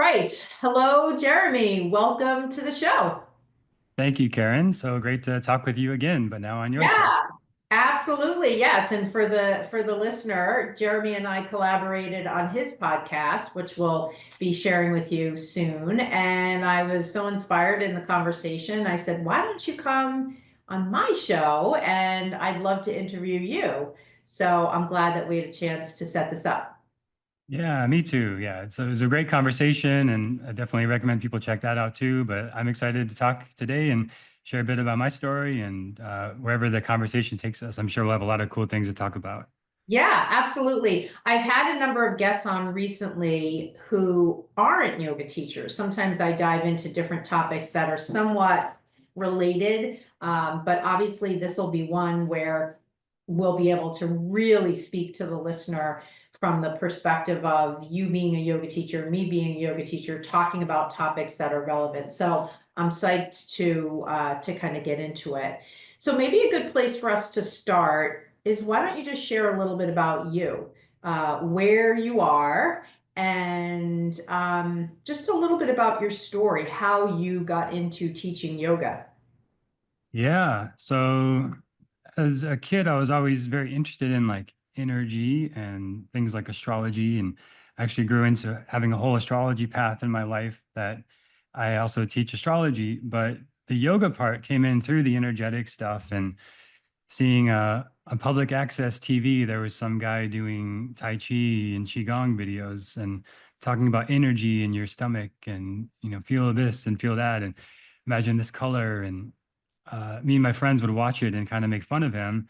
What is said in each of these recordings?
right. Hello, Jeremy. Welcome to the show. Thank you, Karen. So great to talk with you again, but now on your show. Yeah, absolutely. Yes. And for the listener, Jeremy and I collaborated on his podcast, which we'll be sharing with you soon. And I was so inspired in the conversation. I said, why don't you come on my show? And I'd love to interview you. So I'm glad that we had a chance to set this up. Yeah, me too. Yeah, so it was a great conversation, and I definitely recommend people check that out too. But I'm excited to talk today and share a bit about my story and wherever the conversation takes us. I'm sure we'll have a lot of cool things to talk about. Yeah, absolutely. I've had a number of guests on recently who aren't yoga teachers. Sometimes I dive into different topics that are somewhat related, but obviously this will be one where we'll be able to really speak to the listener from the perspective of you being a yoga teacher, me being a yoga teacher, talking about topics that are relevant. So I'm psyched to kind of get into it. So maybe a good place for us to start is why don't you just share a little bit about you, where you are, and just a little bit about your story, how you got into teaching yoga. Yeah, so as a kid, I was always very interested in like energy and things like astrology, and actually grew into having a whole astrology path in my life that I also teach astrology. But the yoga part came in through the energetic stuff and seeing on public access TV, there was some guy doing Tai Chi and Qigong videos and talking about energy in your stomach and, feel this and feel that and imagine this color. And me and my friends would watch it and kind of make fun of him.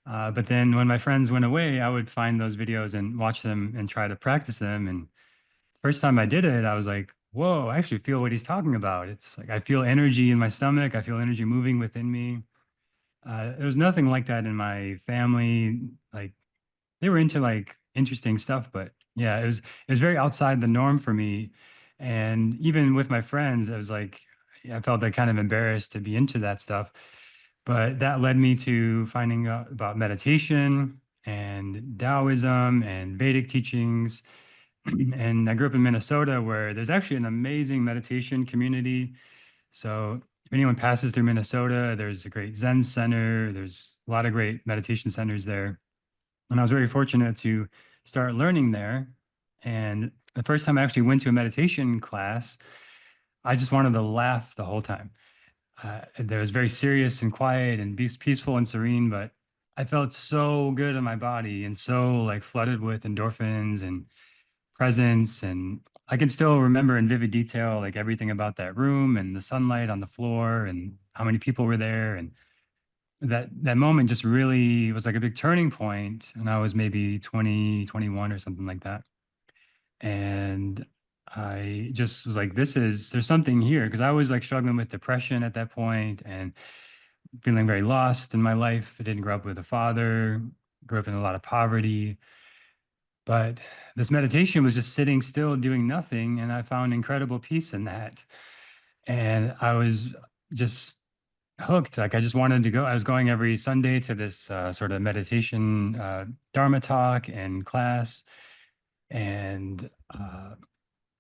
But then when my friends went away, I would find those videos and watch them and try to practice them. And first time I did it, I was like, whoa, I actually feel what he's talking about. It's like I feel energy in my stomach. I feel energy moving within me. There was nothing like that in my family. Like they were into like interesting stuff, but yeah, it was very outside the norm for me. And even with my friends, I was like, I felt like kind of embarrassed to be into that stuff. But that led me to finding out about meditation and Taoism and Vedic teachings. And I grew up in Minnesota where there's actually an amazing meditation community. So if anyone passes through Minnesota, there's a great Zen center. There's a lot of great meditation centers there. And I was very fortunate to start learning there. And the first time I actually went to a meditation class, I just wanted to laugh the whole time. There was very serious and quiet and peaceful and serene, but I felt so good in my body and so like flooded with endorphins and presence. And I can still remember in vivid detail like everything about that room and the sunlight on the floor and how many people were there. And that moment just really was like a big turning point. And I was maybe 20, 21 or something like that. And I just was like, there's something here. Cause I was like struggling with depression at that point and feeling very lost in my life. I didn't grow up with a father, grew up in a lot of poverty. But this meditation was just sitting still, doing nothing. And I found incredible peace in that. And I was just hooked. Like I just wanted to go. I was going every Sunday to this sort of meditation Dharma talk and class. And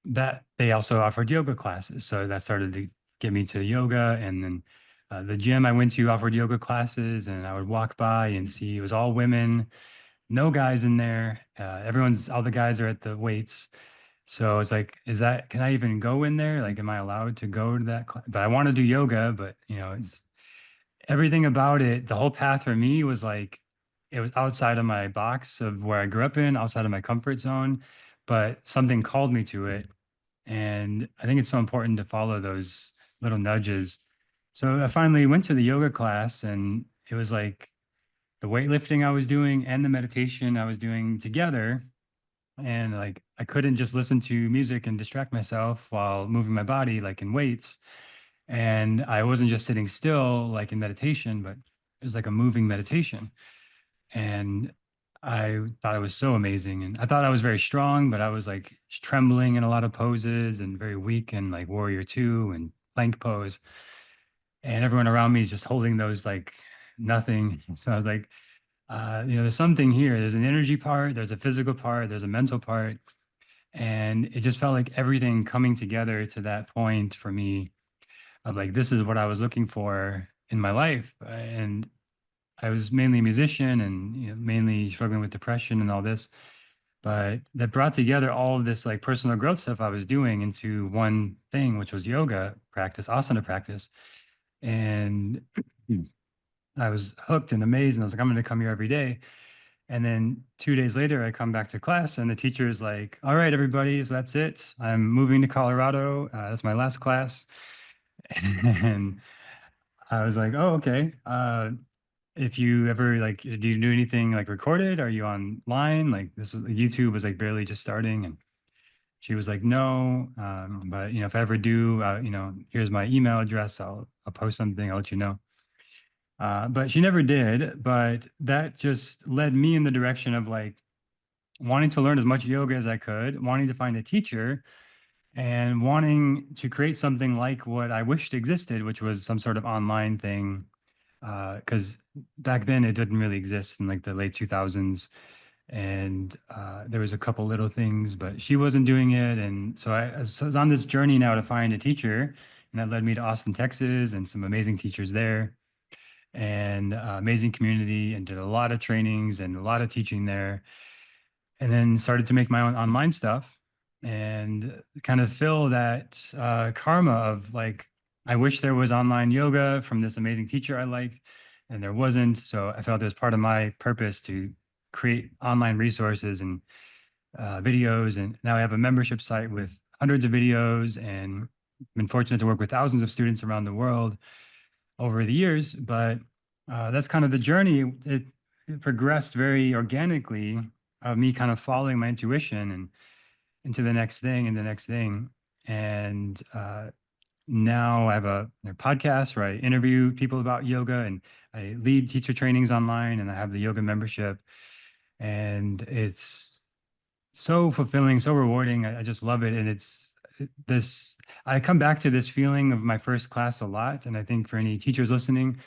that they also offered yoga classes. So that started to get me to yoga. And then the gym I went to offered yoga classes. And I would walk by and see it was all women, no guys in there. All the guys are at the weights. So it's like, can I even go in there? Like, am I allowed to go to that class? But I want to do yoga, but it's everything about it. The whole path for me was like, it was outside of my box of where I grew up in, outside of my comfort zone, but something called me to it. And I think it's so important to follow those little nudges. So I finally went to the yoga class and it was like the weightlifting I was doing and the meditation I was doing together. And like I couldn't just listen to music and distract myself while moving my body like in weights. And I wasn't just sitting still like in meditation, but it was like a moving meditation. And I thought it was so amazing. And I thought I was very strong, but I was like trembling in a lot of poses and very weak in like warrior two and plank pose. And everyone around me is just holding those like nothing. So I was like, there's something here. There's an energy part, there's a physical part, there's a mental part. And it just felt like everything coming together to that point for me of like, this is what I was looking for in my life. And I was mainly a musician and mainly struggling with depression and all this, but that brought together all of this like personal growth stuff I was doing into one thing, which was yoga practice, asana practice. And I was hooked and amazed. And I was like, I'm going to come here every day. And then 2 days later, I come back to class, and the teacher is like, "All right, everybody, so that's it. I'm moving to Colorado. That's my last class." And I was like, "Oh, okay. If you ever like, do you do anything like recorded? Are you online? Like, this was YouTube was like barely just starting." And she was like, "No, but if I ever do, here's my email address. I'll post something. I'll let you know." But she never did. But that just led me in the direction of like wanting to learn as much yoga as I could, wanting to find a teacher, and wanting to create something like what I wished existed, which was some sort of online thing. Because back then it didn't really exist in like the late 2000s. And there was a couple little things, but she wasn't doing it. And so I was on this journey now to find a teacher. And that led me to Austin, Texas, and some amazing teachers there and amazing community, and did a lot of trainings and a lot of teaching there, and then started to make my own online stuff and kind of fill that karma of like, I wish there was online yoga from this amazing teacher I liked, and there wasn't. So I felt it was part of my purpose to create online resources and videos. And now I have a membership site with hundreds of videos, and been fortunate to work with thousands of students around the world over the years. But that's kind of the journey. It progressed very organically of me kind of following my intuition and into the next thing and the next thing. And now I have a podcast where I interview people about yoga, and I lead teacher trainings online, and I have the yoga membership. And it's so fulfilling, so rewarding. I just love it. And this, I come back to this feeling of my first class a lot. And I think for any teachers listening,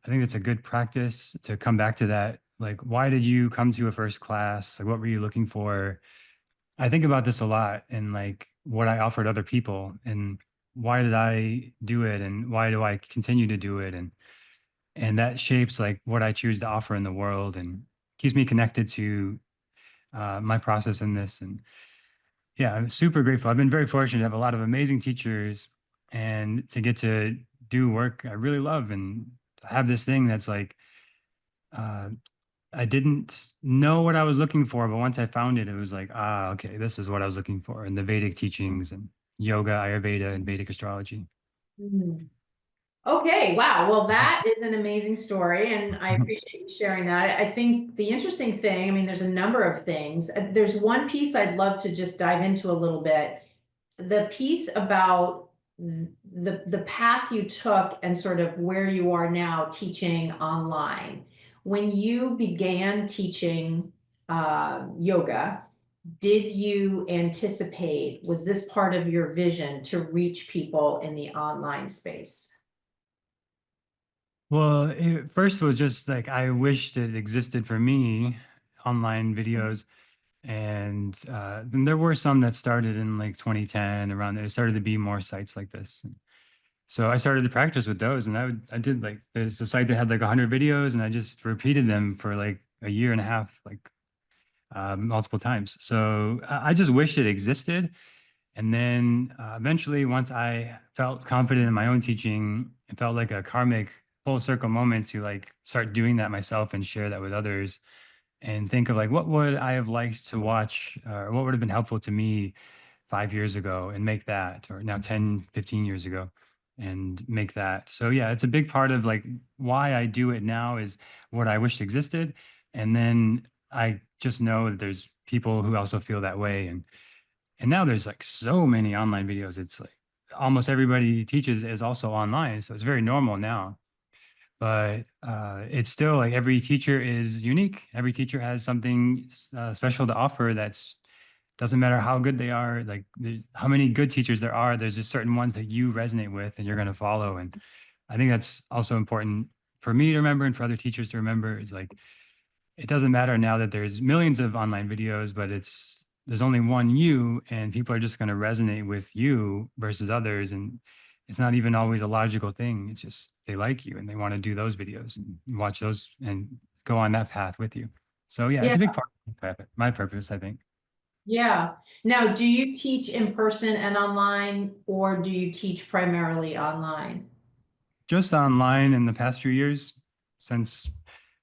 I think it's a good practice to come back to that. Like, why did you come to a first class? Like, what were you looking for? I think about this a lot, and like what I offered other people, and why did I do it, and why do I continue to do it? And that shapes like what I choose to offer in the world, and keeps me connected to my process in this. And yeah, I'm super grateful. I've been very fortunate to have a lot of amazing teachers, and to get to do work I really love, and have this thing that's like, uh, I didn't know what I was looking for, but once I found it, it was like, okay, this is what I was looking for in the Vedic teachings and yoga, Ayurveda, and Vedic astrology. Mhm. Okay, wow. Well, that is an amazing story, and I appreciate you sharing that. I think the interesting thing, I mean, there's a number of things. There's one piece I'd love to just dive into a little bit. The piece about the path you took and sort of where you are now teaching online. When you began teaching yoga, did you anticipate, was this part of your vision to reach people in the online space? Well, it first was just like I wished it existed for me, online videos. And then there were some that started in like 2010 around there. It started to be more sites like this. So I started to practice with those, and I did like, there's a site that had like 100 videos, and I just repeated them for like a year and a half, like multiple times. So I just wished it existed. And then eventually, once I felt confident in my own teaching, it felt like a karmic full circle moment to like start doing that myself and share that with others, and think of like, what would I have liked to watch, or what would have been helpful to me 5 years ago, and make that, or now 10, 15 years ago, and make that. So yeah, it's a big part of like why I do it now, is what I wished existed. And then I just know that there's people who also feel that way. And now there's like so many online videos. It's like almost everybody teaches is also online. So it's very normal now. But it's still like every teacher is unique. Every teacher has something special to offer. That's doesn't matter how good they are. Like how many good teachers there are. There's just certain ones that you resonate with and you're going to follow. And I think that's also important for me to remember, and for other teachers to remember, is like, it doesn't matter now that there's millions of online videos, but it's there's only one you, and people are just going to resonate with you versus others. And it's not even always a logical thing. It's just they like you and they want to do those videos and watch those and go on that path with you. So yeah, it's Yeah, a big part of my purpose, I think. yeah. Now, do you teach in person and online, or do you teach primarily online? Just online in the past few years, since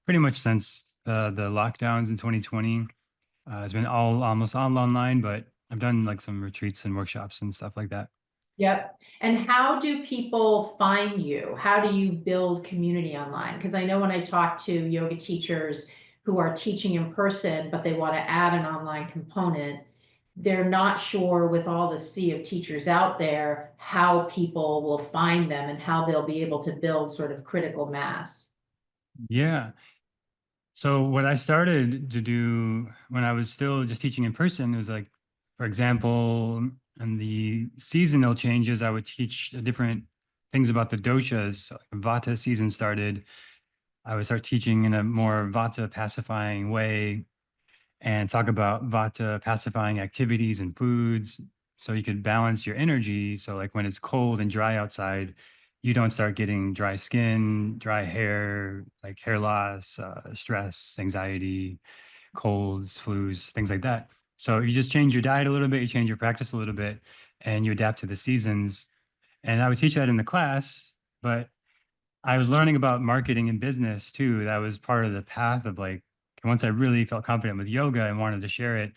pretty much since the lockdowns in 2020. It's been almost all online, but I've done like some retreats and workshops and stuff like that. Yep. And how do people find you? How do you build community online? Because I know when I talk to yoga teachers who are teaching in person, but they want to add an online component, they're not sure with all the sea of teachers out there how people will find them and how they'll be able to build sort of critical mass. Yeah. So what I started to do when I was still just teaching in person was like, for example, in the seasonal changes, I would teach different things about the doshas. So like Vata season started, I would start teaching in a more Vata pacifying way and talk about Vata pacifying activities and foods so you could balance your energy. So, like when it's cold and dry outside, you don't start getting dry skin, dry hair, like hair loss, stress, anxiety, colds, flus, things like that. So, you just change your diet a little bit, you change your practice a little bit, and you adapt to the seasons. And I would teach that in the class, but I was learning about marketing and business too. That was part of the path of like, once I really felt confident with yoga and wanted to share it,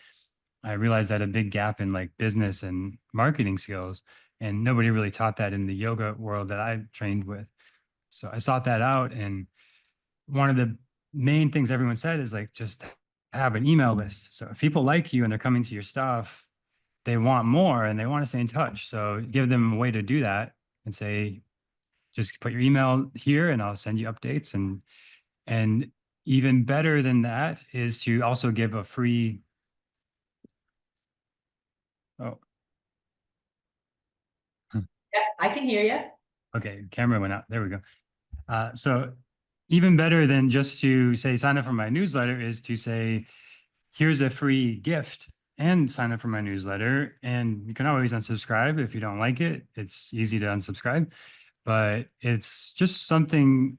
I realized that a big gap in like business and marketing skills. And nobody really taught that in the yoga world that I trained with. So I sought that out. And one of the main things everyone said is like, just have an email list. So if people like you and they're coming to your stuff, they want more and they want to stay in touch. So give them a way to do that and say, just put your email here and I'll send you updates. And even better than that is to also give a free, oh, Yep, I can hear you. okay, camera went out. There we go. So even better than just to say sign up for my newsletter is to say, here's a free gift and sign up for my newsletter. And you can always unsubscribe if you don't like it. It's easy to unsubscribe, but it's just something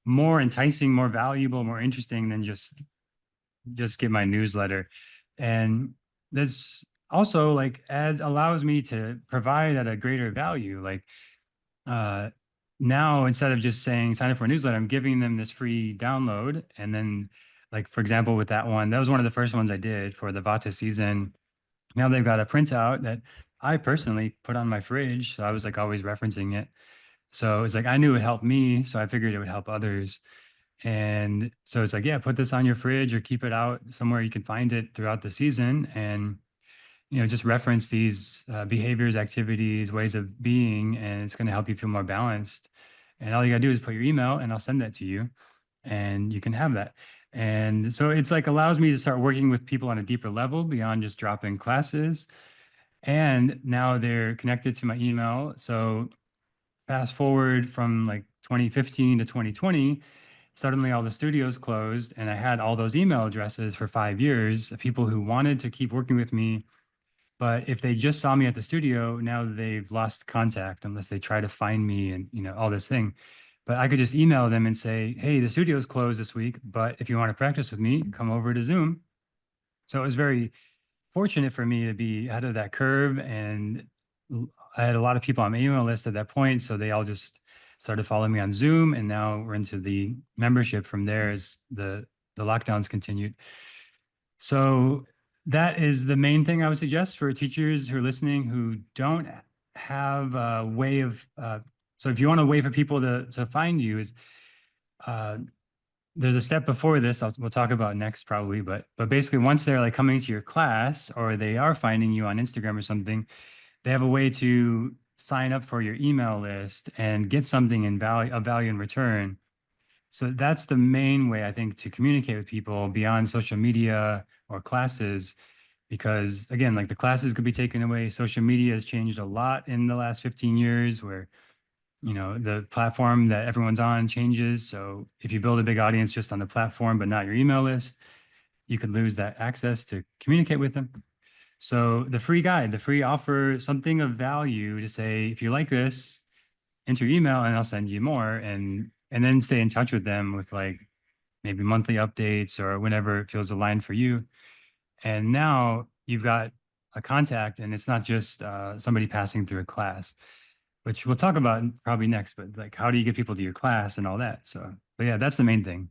more enticing, more valuable, more interesting than just get my newsletter. And this also like adds allows me to provide at a greater value. Like uh now instead of just saying sign up for a newsletter, I'm giving them this free download. And then like for example, with that one, that was one of the first ones I did for the Vata season. Now they've got a printout that I personally put on my fridge. So I was like always referencing it. So it's like I knew it helped me. So I figured it would help others. And so it's like, yeah, put this on your fridge or keep it out somewhere you can find it throughout the season. And, just reference these behaviors, activities, ways of being, and it's going to help you feel more balanced. And all you got to do is put your email and I'll send that to you and you can have that. And so it's like allows me to start working with people on a deeper level beyond just dropping classes. And now they're connected to my email. So fast forward from like 2015 to 2020, suddenly all the studios closed and I had all those email addresses for 5 years of people who wanted to keep working with me. But if they just saw me at the studio, now they've lost contact unless they try to find me and, all this thing. But I could just email them and say, hey, the studio's closed this week, but if you want to practice with me, come over to Zoom. So it was very fortunate for me to be ahead of that curve. And I had a lot of people on my email list at that point. So they all just started following me on Zoom. And now we're into the membership from there as the lockdowns continued. So that is the main thing I would suggest for teachers who are listening who don't have a way of, so if you want a way for people to find you is, uh, there's a step before this we'll talk about next probably, but basically once they're like coming to your class or they are finding you on Instagram or something, they have a way to sign up for your email list and get something in value of value in return. So that's the main way I think to communicate with people beyond social media or classes, because again, like the classes could be taken away. Social media has changed a lot in the last 15 years where the platform that everyone's on changes. So if you build a big audience just on the platform, but not your email list, you could lose that access to communicate with them. So the free guide, the free offer, something of value to say, if you like this, enter your email and I'll send you more, and then stay in touch with them with like maybe monthly updates or whenever it feels aligned for you. And now you've got a contact, and it's not just somebody passing through a class, which we'll talk about probably next. But like, how do you get people to your class and all that? So, but yeah, that's the main thing.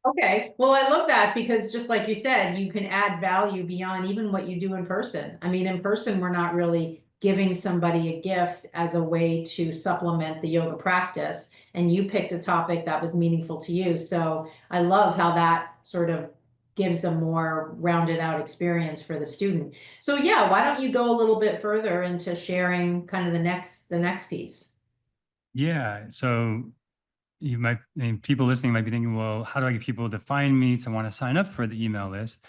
Okay, well, I love that because just like you said, you can add value beyond even what you do in person. I mean, in person, we're not really giving somebody a gift as a way to supplement the yoga practice. And you picked a topic that was meaningful to you. So I love how that sort of gives a more rounded out experience for the student. So yeah, why don't you go a little bit further into sharing kind of the next piece? Yeah. So you might, and people listening might be thinking, well, how do I get people to find me to want to sign up for the email list?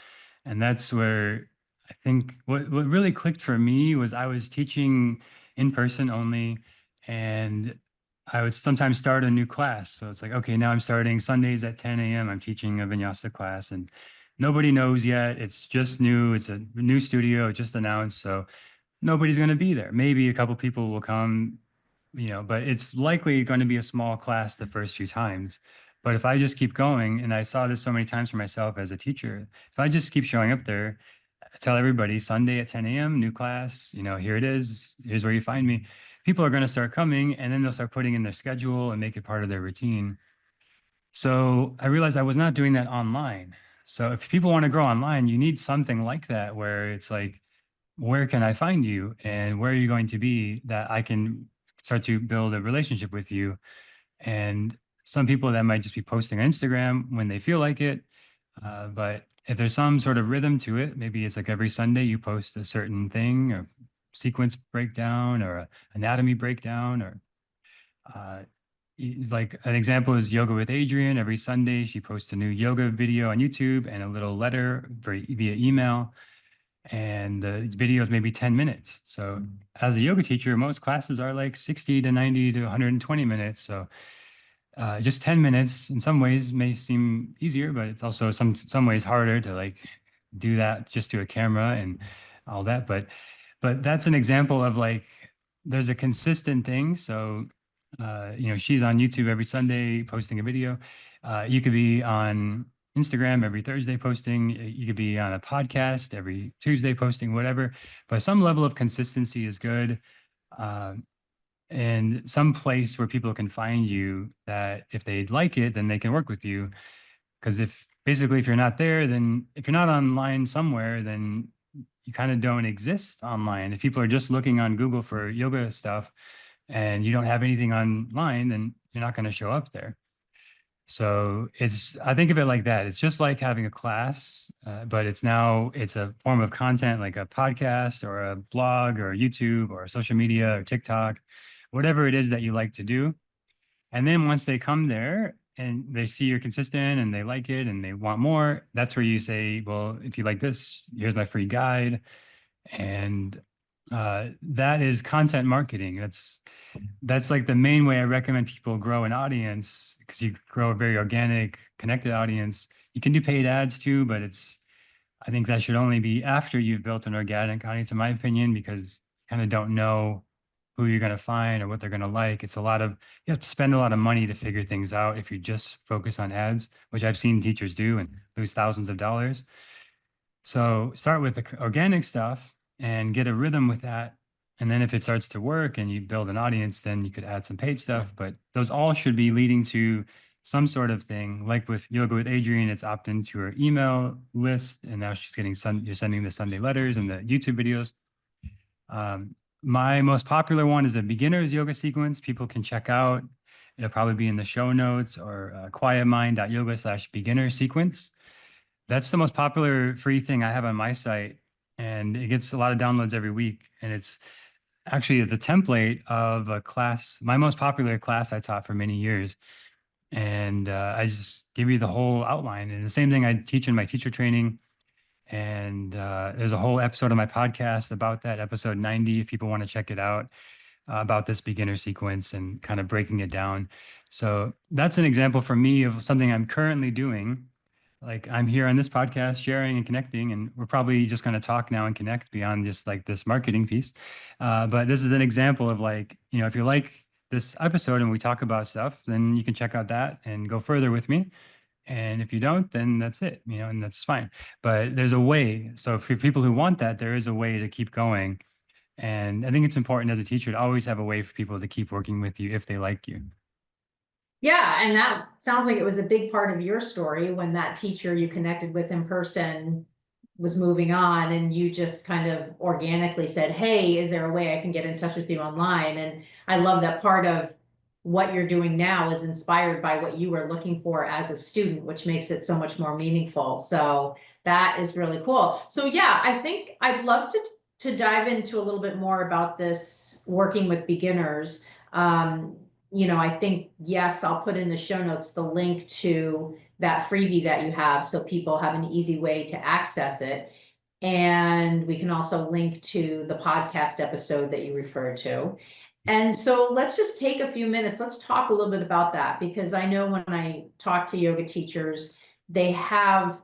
And that's where I think what really clicked for me was I was teaching in person only, and I would sometimes start a new class. So it's like, okay, now I'm starting Sundays at 10 a.m. I'm teaching a vinyasa class, and nobody knows yet. It's just new. It's a new studio, just announced. So nobody's going to be there. Maybe a couple people will come, but it's likely going to be a small class the first few times. But if I just keep going, and I saw this so many times for myself as a teacher, if I just keep showing up there, tell everybody Sunday at 10 a.m., new class, here it is, here's where you find me. People are going to start coming, and then they'll start putting in their schedule and make it part of their routine. So I realized I was not doing that online. So if people want to grow online, you need something like that where it's like, where can I find you and where are you going to be that I can start to build a relationship with you? And some people that might just be posting on Instagram when they feel like it. But if there's some sort of rhythm to it, maybe it's like every Sunday you post a certain thing or sequence breakdown or a anatomy breakdown or uh, like an example is Yoga with Adrienne. Every Sunday she posts a new yoga video on YouTube and a little letter via email, and the video is maybe 10 minutes. So as a yoga teacher, most classes are like 60 to 90 to 120 minutes. So just 10 minutes in some ways may seem easier, but it's also some ways harder to like do that just to a camera and all that. But that's an example of like there's a consistent thing. So she's on YouTube every Sunday posting a video. You could be on Instagram every Thursday posting. You could be on a podcast every Tuesday posting, whatever. But some level of consistency is good. Uh, and some place where people can find you that if they like it, then they can work with you. Because if you're not there, then if you're not online somewhere, then you kind of don't exist online. If people are just looking on Google for yoga stuff and you don't have anything online, then you're not going to show up there. So I think of it like that. It's just like having a class, but it's a form of content like a podcast or a blog or YouTube or social media or TikTok, whatever it is that you like to do. And then once they come there and they see you're consistent and they like it and they want more, that's where you say, well, if you like this, here's my free guide. And that is content marketing. That's like the main way I recommend people grow an audience because you grow a very organic, connected audience. You can do paid ads too, but I think that should only be after you've built an organic audience, in my opinion, because you kind of don't know who you're going to find or what they're going to like. You have to spend a lot of money to figure things out if you just focus on ads, which I've seen teachers do and lose thousands of dollars. So start with the organic stuff and get a rhythm with that. And then if it starts to work and you build an audience, then you could add some paid stuff. But those all should be leading to some sort of thing. Like with Yoga with Adrienne, it's opt into her email list. And now you're sending the Sunday letters and the YouTube videos. My most popular one is a beginner's yoga sequence people can check out. It'll probably be in the show notes or quietmind.yoga/beginner sequence. That's the most popular free thing I have on my site, and it gets a lot of downloads every week. And it's actually the template of a class, my most popular class I taught for many years. And I just give you the whole outline. And the same thing I teach in my teacher training. And there's a whole episode of my podcast about that, episode 90, if people want to check it out, about this beginner sequence and kind of breaking it down. So that's an example for me of something I'm currently doing like I'm here on this podcast sharing and connecting, and we're probably just going to talk now and connect beyond just like this marketing piece. But this is an example of like, if you like this episode and we talk about stuff, then you can check out that and go further with me. And if you don't, then that's it, and that's fine. But there's a way. So for people who want that, there is a way to keep going. And I think it's important as a teacher to always have a way for people to keep working with you if they like you. Yeah, and that sounds like it was a big part of your story when that teacher you connected with in person was moving on and you just kind of organically said, "Hey, is there a way I can get in touch with you online?" And I love that part of what you're doing now is inspired by what you were looking for as a student, which makes it so much more meaningful. So that is really cool. So yeah, I think I'd love to dive into a little bit more about this working with beginners. Um, I think, yes, I'll put in the show notes the link to that freebie that you have so people have an easy way to access it. And we can also link to the podcast episode that you referred to. And so let's just take a few minutes. Let's talk a little bit about that because I know when I talk to yoga teachers, they have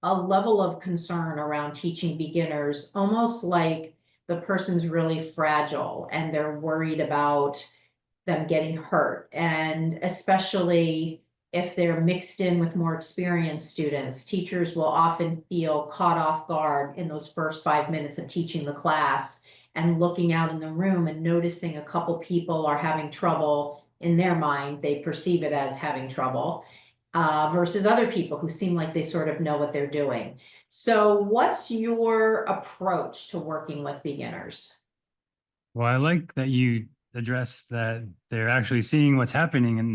a level of concern around teaching beginners, almost like the person's really fragile and they're worried about them getting hurt. And especially if they're mixed in with more experienced students, teachers will often feel caught off guard in those first 5 minutes of teaching the class and looking out in the room and noticing a couple people are having trouble in their mind. They perceive it as having trouble versus other people who seem like they sort of know what they're doing. So, what's your approach to working with beginners? Well, I like that you address that they're actually seeing what's happening in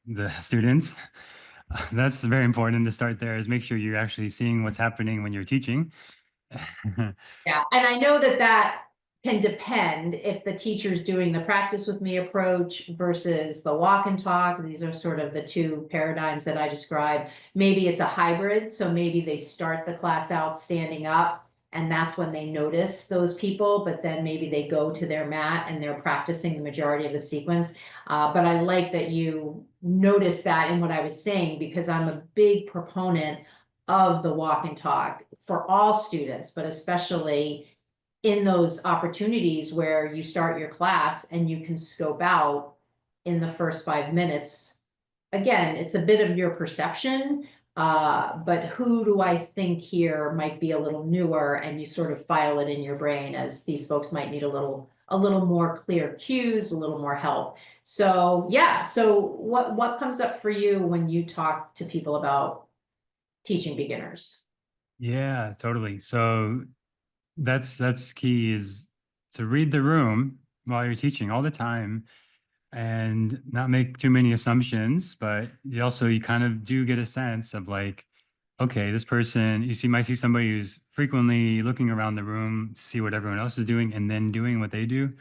the students. That's very important to start there is make sure you're actually seeing what's happening when you're teaching. Yeah, and I know that that can depend if the teacher's doing the practice with me approach versus the walk and talk. These are sort of the two paradigms that I describe. Maybe it's a hybrid, so maybe they start the class out standing up and that's when they notice those people, but then maybe they go to their mat and they're practicing the majority of the sequence. But I like that you notice that in what I was saying because I'm a big proponent of the walk and talk for all students, but especially in those opportunities where you start your class and you can scope out in the first 5 minutes. Again, it's a bit of your perception, but who do I think here might be a little newer, and you sort of file it in your brain as these folks might need a little more clear cues, a little more help. So yeah, so what comes up for you when you talk to people about teaching beginners? Yeah, totally. So that's key is to read the room while you're teaching all the time and not make too many assumptions, but you kind of do get a sense of like, okay, this person, might see somebody who's frequently looking around the room to see what everyone else is doing and then doing what they do.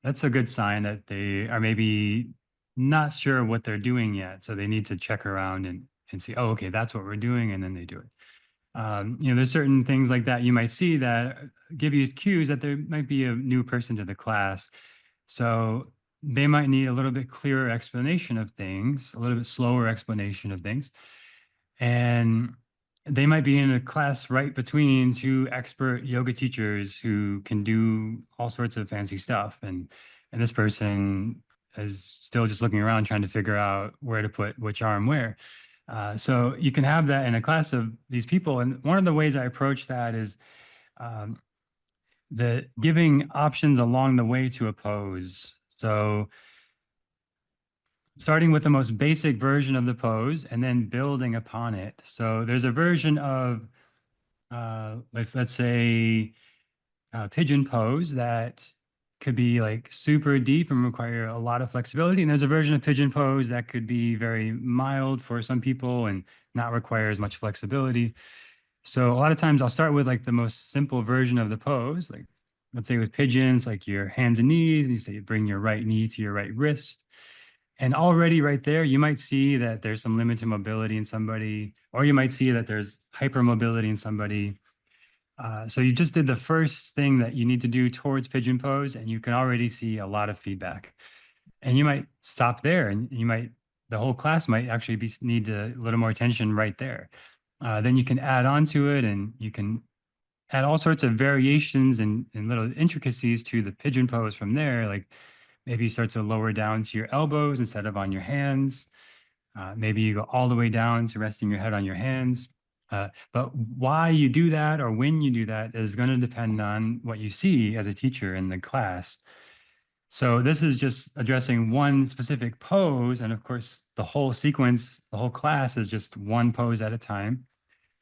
That's a good sign that they are maybe not sure what they're doing yet. So they need to check around and see, oh, okay, that's what we're doing. And then they do it. There's certain things like that you might see that give you cues that there might be a new person to the class. So they might need a little bit clearer explanation of things, a little bit slower explanation of things. And they might be in a class right between two expert yoga teachers who can do all sorts of fancy stuff. And this person is still just looking around trying to figure out where to put which arm where. So you can have that in a class of these people. And one of the ways I approach that is um, the giving options along the way to a pose. So starting with the most basic version of the pose and then building upon it. So there's a version of let's say pigeon pose that could be like super deep and require a lot of flexibility. And there's a version of pigeon pose that could be very mild for some people and not require as much flexibility. So a lot of times I'll start with like the most simple version of the pose, like let's say with pigeons, like your hands and knees, and you say bring your right knee to your right wrist. And already right there, you might see that there's some limited mobility in somebody, or you might see that there's hypermobility in somebody. So you just did the first thing that you need to do towards pigeon pose, and you can already see a lot of feedback. And you might stop there, and the whole class might actually need a little more attention right there. Then you can add on to it, and you can add all sorts of variations and little intricacies to the pigeon pose from there. Like maybe you start to lower down to your elbows instead of on your hands. Maybe you go all the way down to resting your head on your hands. But why you do that or when you do that is going to depend on what you see as a teacher in the class. So this is just addressing one specific pose. And of course, the whole sequence, the whole class is just one pose at a time.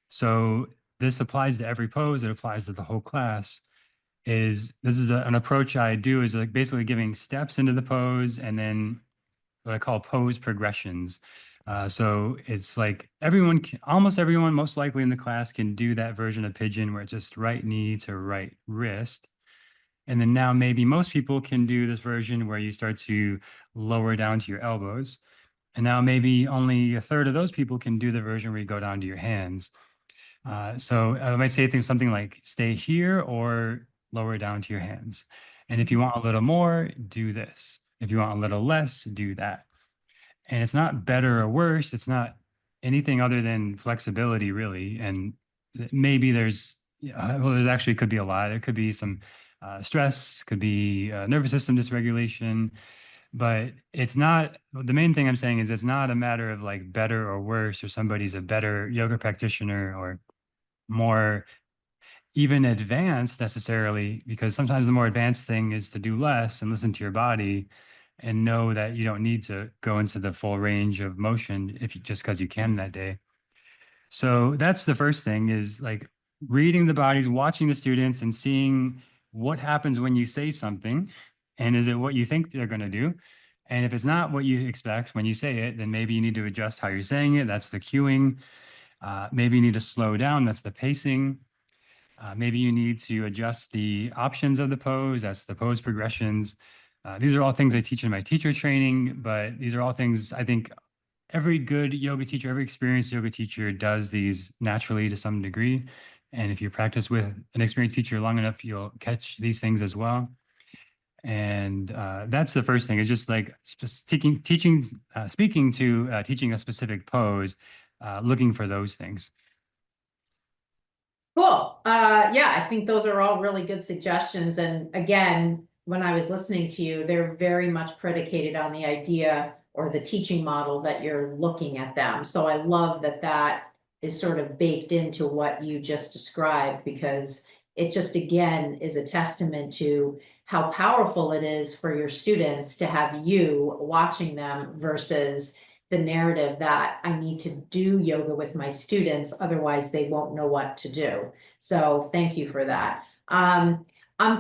So this applies to every pose. It applies to the whole class. This is an approach I do is like basically giving steps into the pose and then what I call pose progressions. So it's like almost everyone, most likely in the class can do that version of pigeon where it's just right knee to right wrist. And then now maybe most people can do this version where you start to lower down to your elbows. And now maybe only a third of those people can do the version where you go down to your hands. So I might say things something like stay here or lower down to your hands. And if you want a little more, do this. If you want a little less, do that. And it's not better or worse. It's not anything other than flexibility, really. And maybe well, there's actually could be a lot. There could be some stress, could be nervous system dysregulation, but it's not, the main thing I'm saying is it's not a matter of like better or worse, or somebody's a better yoga practitioner or more even advanced necessarily, because sometimes the more advanced thing is to do less and listen to your body and know that you don't need to go into the full range of motion if you just because you can that day. So that's the first thing is like reading the bodies, watching the students and seeing what happens when you say something. And is it what you think they're going to do? And if it's not what you expect when you say it, then maybe you need to adjust how you're saying it. That's the cueing. Maybe you need to slow down. That's the pacing. Maybe you need to adjust the options of the pose. That's the pose progressions. These are all things I teach in my teacher training, but these are all things I think every good yoga teacher, every experienced yoga teacher does these naturally to some degree. And if you practice with an experienced teacher long enough, you'll catch these things as well. And that's the first thing. Is just like speaking to teaching a specific pose, looking for those things. Cool. Yeah, I think those are all really good suggestions. And again, when I was listening to you, they're very much predicated on the idea or the teaching model that you're looking at them. So I love that that is sort of baked into what you just described, because it just again is a testament to how powerful it is for your students to have you watching them versus the narrative that I need to do yoga with my students, otherwise they won't know what to do. So thank you for that. I'm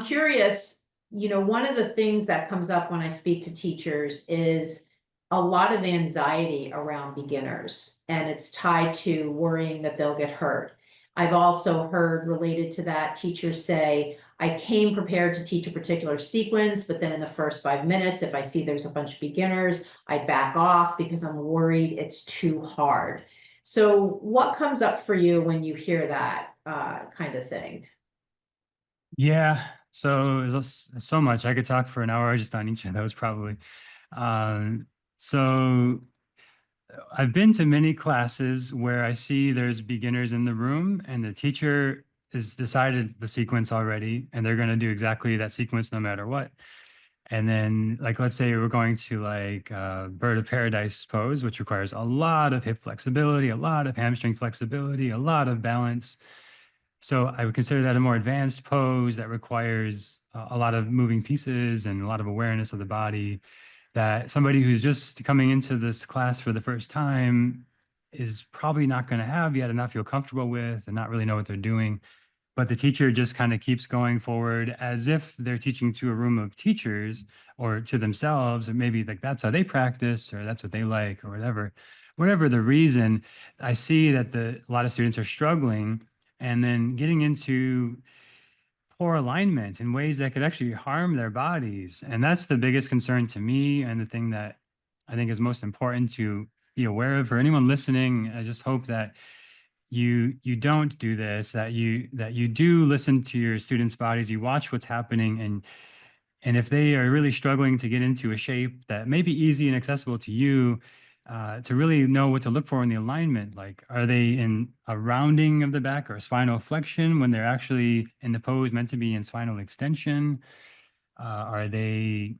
curious, one of the things that comes up when I speak to teachers is a lot of anxiety around beginners, and it's tied to worrying that they'll get hurt. I've also heard related to that teachers say, I came prepared to teach a particular sequence, but then in the first 5 minutes, if I see there's a bunch of beginners, I back off because I'm worried it's too hard. So what comes up for you when you hear that kind of thing? Yeah. So there's so much I could talk for an hour just on each of those probably. So I've been to many classes where I see there's beginners in the room and the teacher has decided the sequence already and they're going to do exactly that sequence no matter what. And then like, let's say we're going to like bird of paradise pose, which requires a lot of hip flexibility, a lot of hamstring flexibility, a lot of balance. So I would consider that a more advanced pose that requires a lot of moving pieces and a lot of awareness of the body that somebody who's just coming into this class for the first time is probably not going to have yet and not feel comfortable with and not really know what they're doing. But the teacher just kind of keeps going forward as if they're teaching to a room of teachers or to themselves, or maybe like that's how they practice or that's what they like or whatever. Whatever the reason, I see that a lot of students are struggling and then getting into poor alignment in ways that could actually harm their bodies. And that's the biggest concern to me and the thing that I think is most important to be aware of for anyone listening. I just hope that you don't do this, that you do listen to your students' bodies, you watch what's happening, and if they are really struggling to get into a shape that may be easy and accessible to you, to really know what to look for in the alignment. Like, are they in a rounding of the back or a spinal flexion when they're actually in the pose meant to be in spinal extension? Are they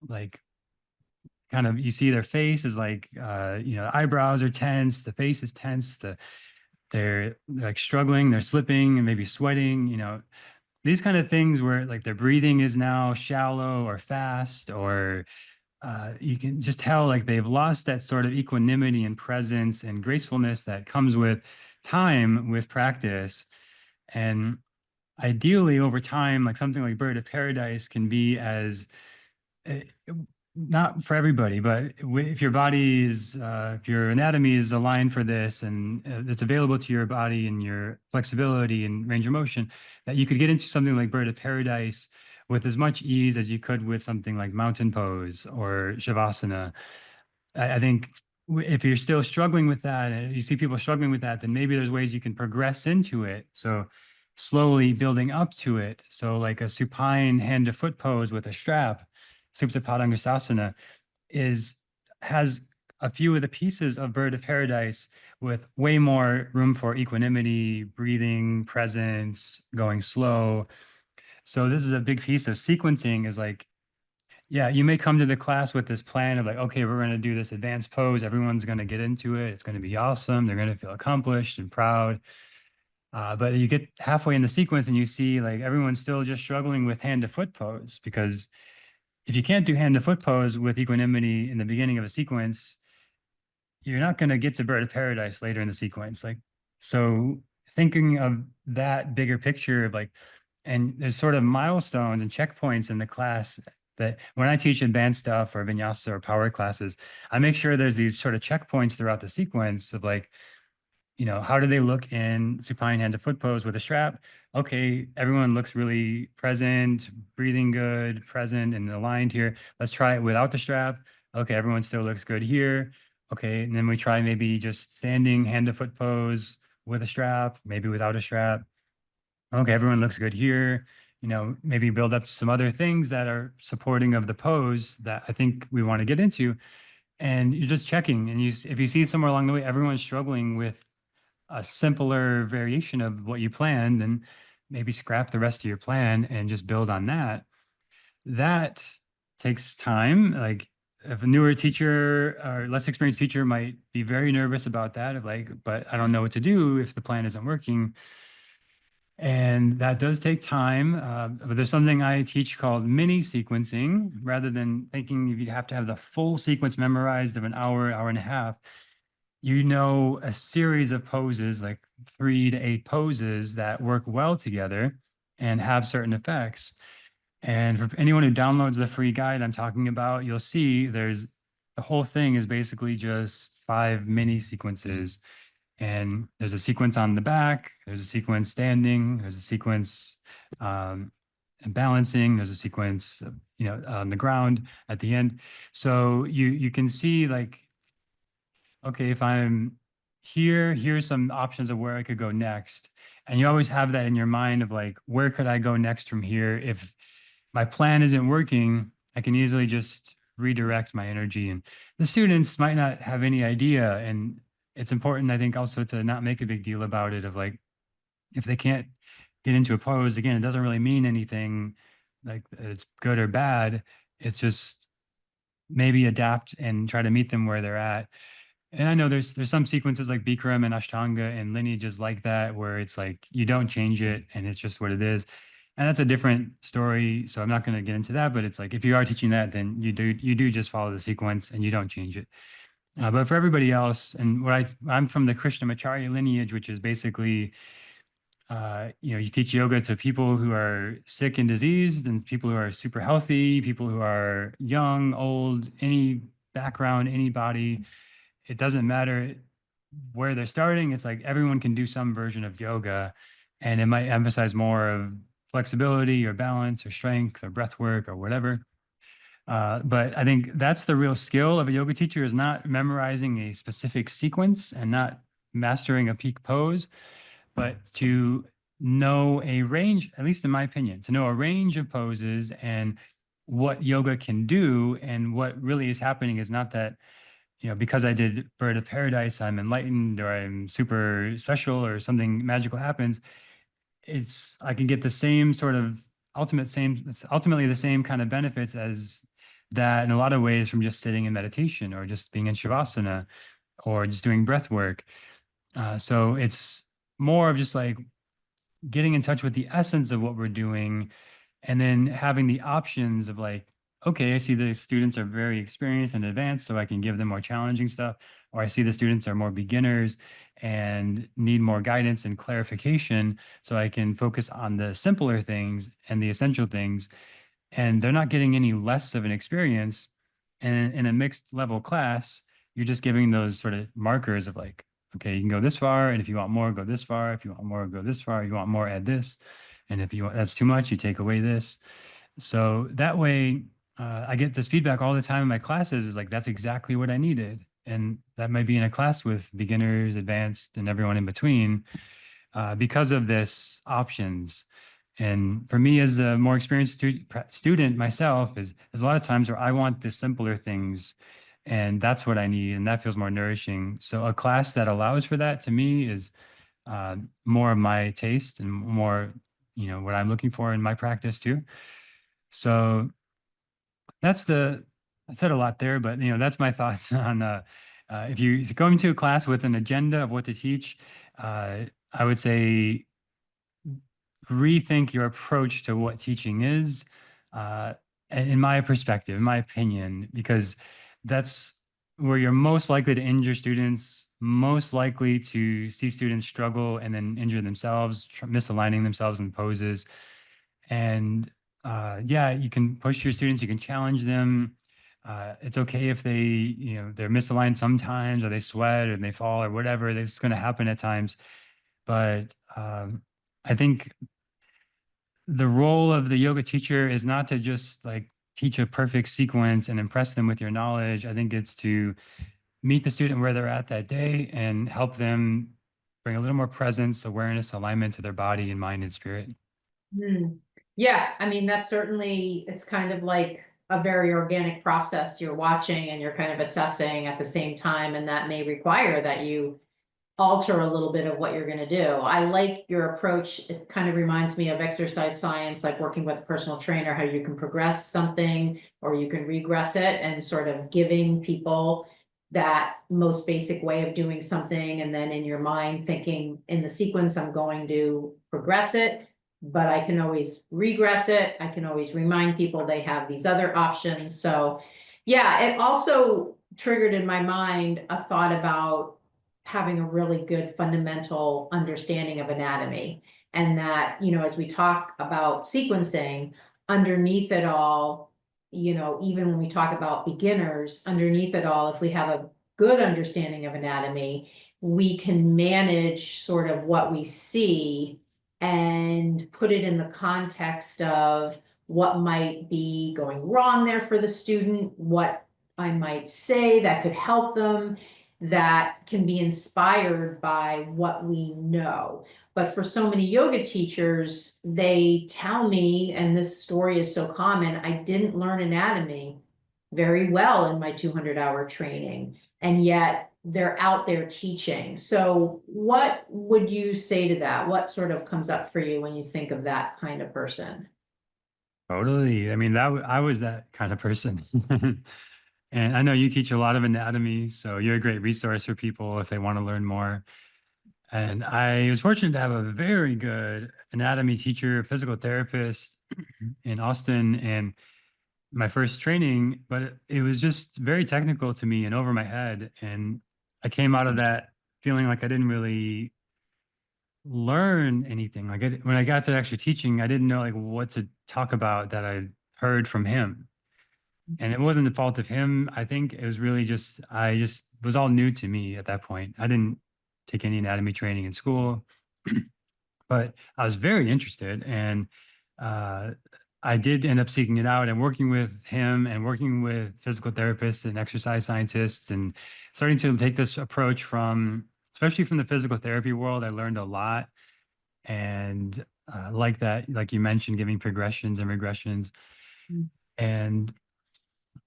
like kind of, you see their face is like, eyebrows are tense, the face is tense, they're like struggling, they're slipping and maybe sweating, these kind of things where like their breathing is now shallow or fast, or you can just tell like they've lost that sort of equanimity and presence and gracefulness that comes with time, with practice. And ideally over time, like something like Bird of Paradise can be as uh, not for everybody, but if your body is, if your anatomy is aligned for this and it's available to your body and your flexibility and range of motion, that you could get into something like Bird of Paradise with as much ease as you could with something like Mountain Pose or Shavasana. I think if you're still struggling with that, and you see people struggling with that, then maybe there's ways you can progress into it. So slowly building up to it. So like a supine hand to foot pose with a strap, Supta Padangusthasana, is has a few of the pieces of Bird of Paradise with way more room for equanimity, breathing, presence, going slow. So this is a big piece of sequencing, is like, yeah, you may come to the class with this plan of like, okay, we're going to do this advanced pose. Everyone's going to get into it. It's going to be awesome. They're going to feel accomplished and proud. But you get halfway in the sequence and you see like everyone's still just struggling with hand to foot pose, because if you can't do hand to foot pose with equanimity in the beginning of a sequence, you're not going to get to Bird of Paradise later in the sequence. Like, so thinking of that bigger picture of like, and there's sort of milestones and checkpoints in the class that when I teach advanced stuff or vinyasa or power classes, I make sure there's these sort of checkpoints throughout the sequence of like, how do they look in supine hand to foot pose with a strap? Okay, everyone looks really present, breathing good, present and aligned here. Let's try it without the strap. Okay, everyone still looks good here. Okay, and then we try maybe just standing hand to foot pose with a strap, maybe without a strap. Okay, everyone looks good here. Maybe build up some other things that are supporting of the pose that I think we want to get into. And you're just checking. And if you see somewhere along the way, everyone's struggling with a simpler variation of what you planned, then maybe scrap the rest of your plan and just build on that. That takes time. Like, if a newer teacher or less experienced teacher might be very nervous about that, of like, but I don't know what to do if the plan isn't working. And that does take time. But there's something I teach called mini sequencing. Rather than thinking if you'd have to have the full sequence memorized of an hour, hour and a half, a series of poses, like 3 to 8 poses that work well together and have certain effects. And for anyone who downloads the free guide I'm talking about, you'll see the whole thing is basically just 5 mini sequences. And there's a sequence on the back, there's a sequence standing, there's a sequence balancing, there's a sequence, on the ground at the end. So you can see like, okay, if I'm here, here's some options of where I could go next. And you always have that in your mind of like, where could I go next from here? If my plan isn't working, I can easily just redirect my energy. And the students might not have any idea. And it's important, I think, also to not make a big deal about it, of like, if they can't get into a pose, again, it doesn't really mean anything like it's good or bad. It's just maybe adapt and try to meet them where they're at. And I know there's some sequences like Bikram and Ashtanga and lineages like that, where it's like you don't change it and it's just what it is. And that's a different story. So I'm not going to get into that, but it's like if you are teaching that, then you do just follow the sequence and you don't change it. But for everybody else, and I'm from the Krishnamacharya lineage, which is basically you teach yoga to people who are sick and diseased, and people who are super healthy, people who are young, old, any background, any body. It doesn't matter where they're starting. It's like everyone can do some version of yoga, and it might emphasize more of flexibility or balance or strength or breath work or whatever. But I think that's the real skill of a yoga teacher, is not memorizing a specific sequence and not mastering a peak pose, but to know a range, at least in my opinion, to know a range of poses and what yoga can do. And what really is happening is not that because I did Bird of Paradise, I'm enlightened or I'm super special or something magical happens. I can get the same sort of it's ultimately the same kind of benefits as that in a lot of ways from just sitting in meditation or just being in Shavasana or just doing breath work. So it's more of just like getting in touch with the essence of what we're doing and then having the options of like, okay, I see the students are very experienced and advanced, so I can give them more challenging stuff. Or I see the students are more beginners and need more guidance and clarification, so I can focus on the simpler things and the essential things. And they're not getting any less of an experience. And in a mixed level class, you're just giving those sort of markers of like, okay, you can go this far, and if you want more, go this far. If you want more, go this far. You want more, add this. And if you want, that's too much, you take away this. So that way, I get this feedback all the time in my classes is like, that's exactly what I needed. And that might be in a class with beginners, advanced, and everyone in between because of this options. And for me, as a more experienced student myself, is there's a lot of times where I want the simpler things, and that's what I need, and that feels more nourishing. So a class that allows for that to me is more of my taste and more, what I'm looking for in my practice too. So that's I said a lot there, but that's my thoughts on if you go into a class with an agenda of what to teach, I would say rethink your approach to what teaching is, uh, in my perspective, in my opinion, because that's where you're most likely to injure students, most likely to see students struggle and then injure themselves, misaligning themselves in poses. And yeah, you can push your students, you can challenge them. It's okay if they're misaligned sometimes, or they sweat, or they fall, or whatever. It's going to happen at times. But I think the role of the yoga teacher is not to just like teach a perfect sequence and impress them with your knowledge. I think it's to meet the student where they're at that day and help them bring a little more presence, awareness, alignment to their body and mind and spirit. Hmm. Yeah, I mean, that's certainly, it's kind of like a very organic process. You're watching and you're kind of assessing at the same time, and that may require that you alter a little bit of what you're going to do. I like your approach. It kind of reminds me of exercise science, like working with a personal trainer, how you can progress something or you can regress it, and sort of giving people that most basic way of doing something. And then in your mind thinking in the sequence, I'm going to progress it, but I can always regress it. I can always remind people they have these other options. So yeah, it also triggered in my mind a thought about having a really good fundamental understanding of anatomy. And that, as we talk about sequencing, underneath it all, even when we talk about beginners, underneath it all, if we have a good understanding of anatomy, we can manage sort of what we see and put it in the context of what might be going wrong there for the student, what I might say that could help them, that can be inspired by what we know. But for so many yoga teachers, they tell me, and this story is so common, I didn't learn anatomy very well in my 200-hour training, and yet they're out there teaching. So what would you say to that? What sort of comes up for you when you think of that kind of person? Totally. I mean, I was that kind of person. And I know you teach a lot of anatomy, so you're a great resource for people if they want to learn more. And I was fortunate to have a very good anatomy teacher, physical therapist in Austin, and my first training, but it was just very technical to me and over my head. And I came out of that feeling like I didn't really learn anything. Like when I got to actually teaching, I didn't know like what to talk about that I heard from him. And it wasn't the fault of him. I think it was really just I just was all new to me at that point. I didn't take any anatomy training in school, but I was very interested, and uh, I did end up seeking it out and working with him and working with physical therapists and exercise scientists and starting to take this approach from, especially from the physical therapy world. I learned a lot, and like that, like you mentioned, giving progressions and regressions. And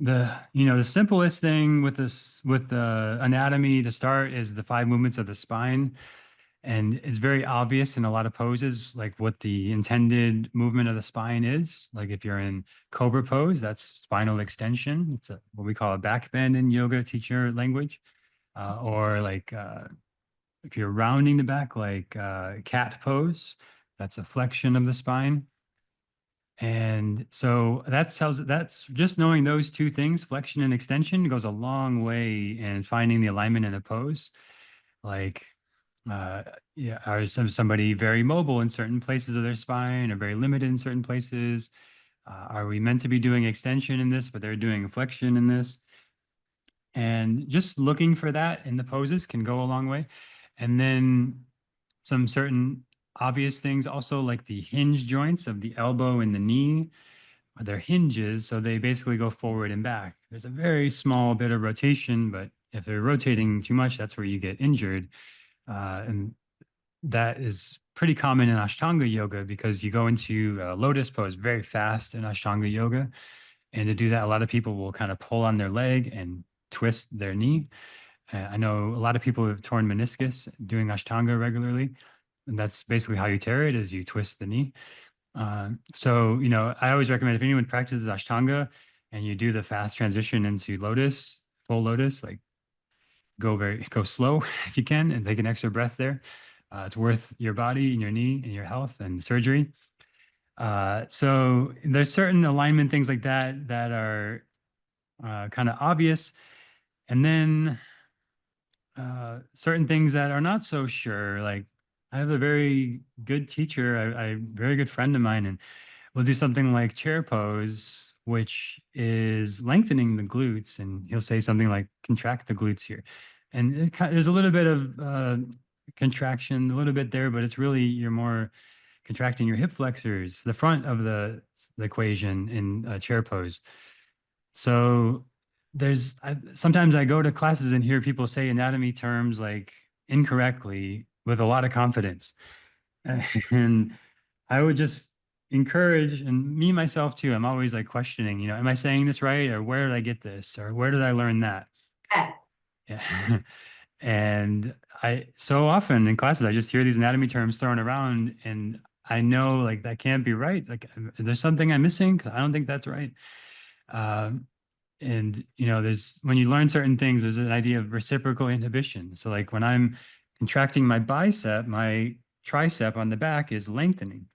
the simplest thing with this with the anatomy to start is the five movements of the spine. And it's very obvious in a lot of poses, like what the intended movement of the spine is. Like if you're in cobra pose, that's spinal extension. It's what we call a back bend in yoga teacher language. Or like if you're rounding the back, like cat pose, that's a flexion of the spine. And so that's just knowing those two things, flexion and extension, goes a long way in finding the alignment in a pose. Like, uh, yeah, are somebody very mobile in certain places of their spine or very limited in certain places? Are we meant to be doing extension in this, but they're doing flexion in this? And just looking for that in the poses can go a long way. And then some certain obvious things also, like the hinge joints of the elbow and the knee, they're hinges, so they basically go forward and back. There's a very small bit of rotation, but if they're rotating too much, that's where you get injured. And that is pretty common in Ashtanga yoga because you go into a lotus pose very fast in Ashtanga yoga. And to do that, a lot of people will kind of pull on their leg and twist their knee. I know a lot of people have torn meniscus doing Ashtanga regularly. And that's basically how you tear it, is you twist the knee. So, I always recommend if anyone practices Ashtanga and you do the fast transition into lotus, full lotus, like go slow if you can and take an extra breath there. It's worth your body and your knee and your health and surgery. So there's certain alignment things like that that are kind of obvious. And then certain things that are not so sure. Like I have a very good teacher, very good friend of mine, and we'll do something like chair pose, which is lengthening the glutes. And he'll say something like contract the glutes here. And there's a little bit of contraction, a little bit there, but it's really you're more contracting your hip flexors, the front of the equation in chair pose. So sometimes I go to classes and hear people say anatomy terms like incorrectly with a lot of confidence. And I would just encourage, and me myself too, I'm always like questioning, am I saying this right? Or where did I get this? Or where did I learn that? Yeah. Yeah. And so often in classes, I just hear these anatomy terms thrown around and I know like that can't be right. Like, is there something I'm missing? Because I don't think that's right. Um, and there's when you learn certain things, there's an idea of reciprocal inhibition. So like when I'm contracting my bicep, my tricep on the back is lengthening.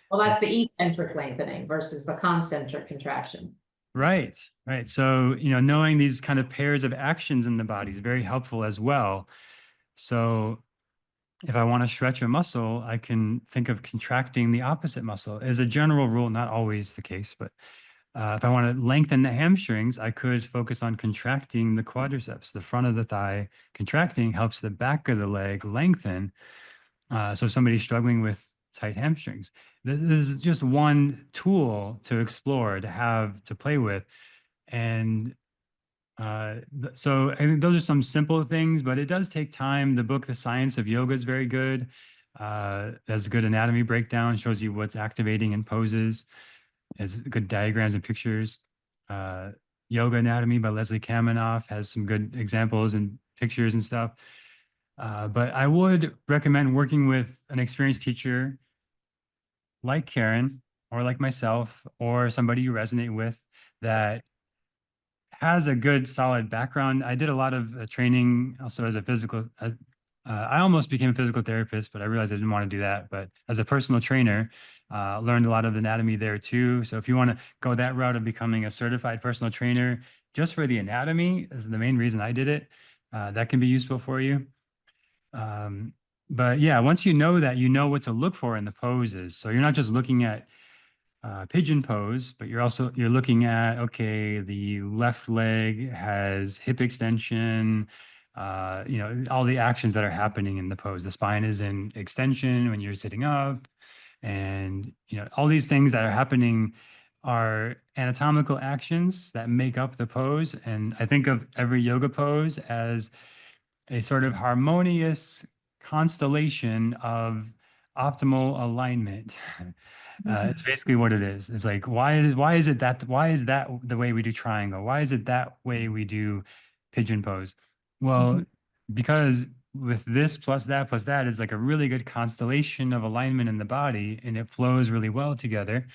Well, And that's the eccentric lengthening versus the concentric contraction. right, right. So, knowing these kind of pairs of actions in the body is very helpful as well. So if I want to stretch a muscle, I can think of contracting the opposite muscle. As a general rule, not always the case, but if I want to lengthen the hamstrings, I could focus on contracting the quadriceps. The front of the thigh contracting helps the back of the leg lengthen. So somebody's struggling with tight hamstrings. This is just one tool to explore, to have, to play with. And so I think those are some simple things, but it does take time. The book, The Science of Yoga, is very good. Has a good anatomy breakdown, shows you what's activating in poses, has good diagrams and pictures. Uh, Yoga Anatomy by Leslie Kaminoff has some good examples and pictures and stuff. But I would recommend working with an experienced teacher like Karen or like myself or somebody you resonate with that has a good solid background. I did a lot of training also as a physical. I almost became a physical therapist, but I realized I didn't want to do that. But as a personal trainer, learned a lot of anatomy there too. So if you want to go that route of becoming a certified personal trainer, just for the anatomy is the main reason I did it. That can be useful for you. Um, but yeah, once you know that, you know what to look for in the poses. So you're not just looking at pigeon pose, but you're looking at, okay, the left leg has hip extension, all the actions that are happening in the pose. The spine is in extension when you're sitting up, and all these things that are happening are anatomical actions that make up the pose. And I think of every yoga pose as a sort of harmonious constellation of optimal alignment. It's basically what it is. It's like, why is that the way we do triangle? Why is it that way we do pigeon pose? Well, Mhm. because with this plus that is like a really good constellation of alignment in the body, and it flows really well together.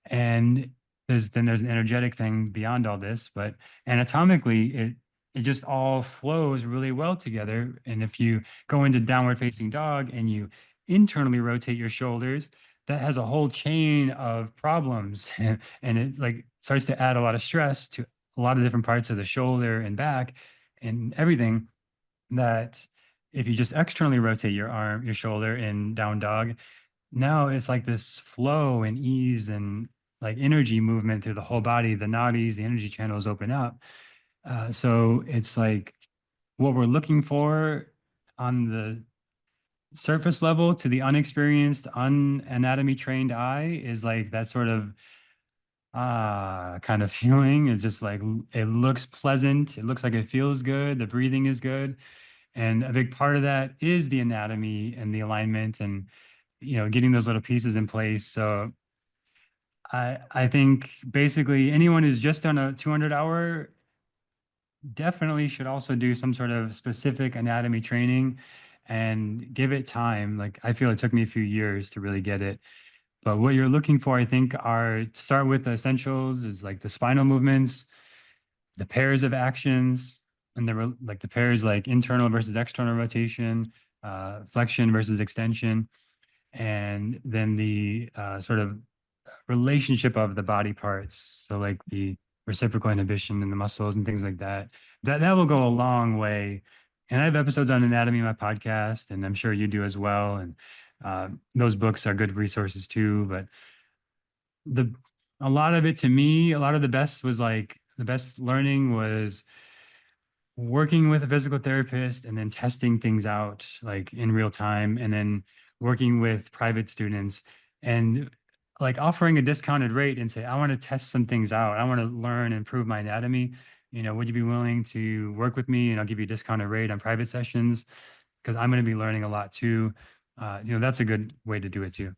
And there's an energetic thing beyond all this, but anatomically it just all flows really well together. And if you go into downward facing dog and you internally rotate your shoulders, that has a whole chain of problems and it like starts to add a lot of stress to a lot of different parts of the shoulder and back and everything, that if you just externally rotate your shoulder in down dog, now it's like this flow and ease and like energy movement through the whole body. The nadis, the energy channels open up. So it's like what we're looking for on the surface level to the unexperienced, unanatomy trained eye is like that sort of kind of feeling. It's just like it looks pleasant. It looks like it feels good. The breathing is good. And a big part of that is the anatomy and the alignment and getting those little pieces in place. So I think basically anyone who's just done a 200-hour definitely should also do some sort of specific anatomy training and give it time. Like I feel it took me a few years to really get it. But what you're looking for, I think, are to start with the essentials is like the spinal movements, the pairs of actions, and like the pairs like internal versus external rotation, flexion versus extension, and then the sort of relationship of the body parts. So like the reciprocal inhibition in the muscles and things like that. That will go a long way. And I have episodes on anatomy in my podcast, and I'm sure you do as well. And those books are good resources too. But the a lot of it to me, a lot of the best learning was working with a physical therapist and then testing things out like in real time, and then working with private students and like offering a discounted rate and say, I want to test some things out. I want to learn and improve my anatomy. Would you be willing to work with me and I'll give you a discounted rate on private sessions? Because I'm going to be learning a lot too. That's a good way to do it too.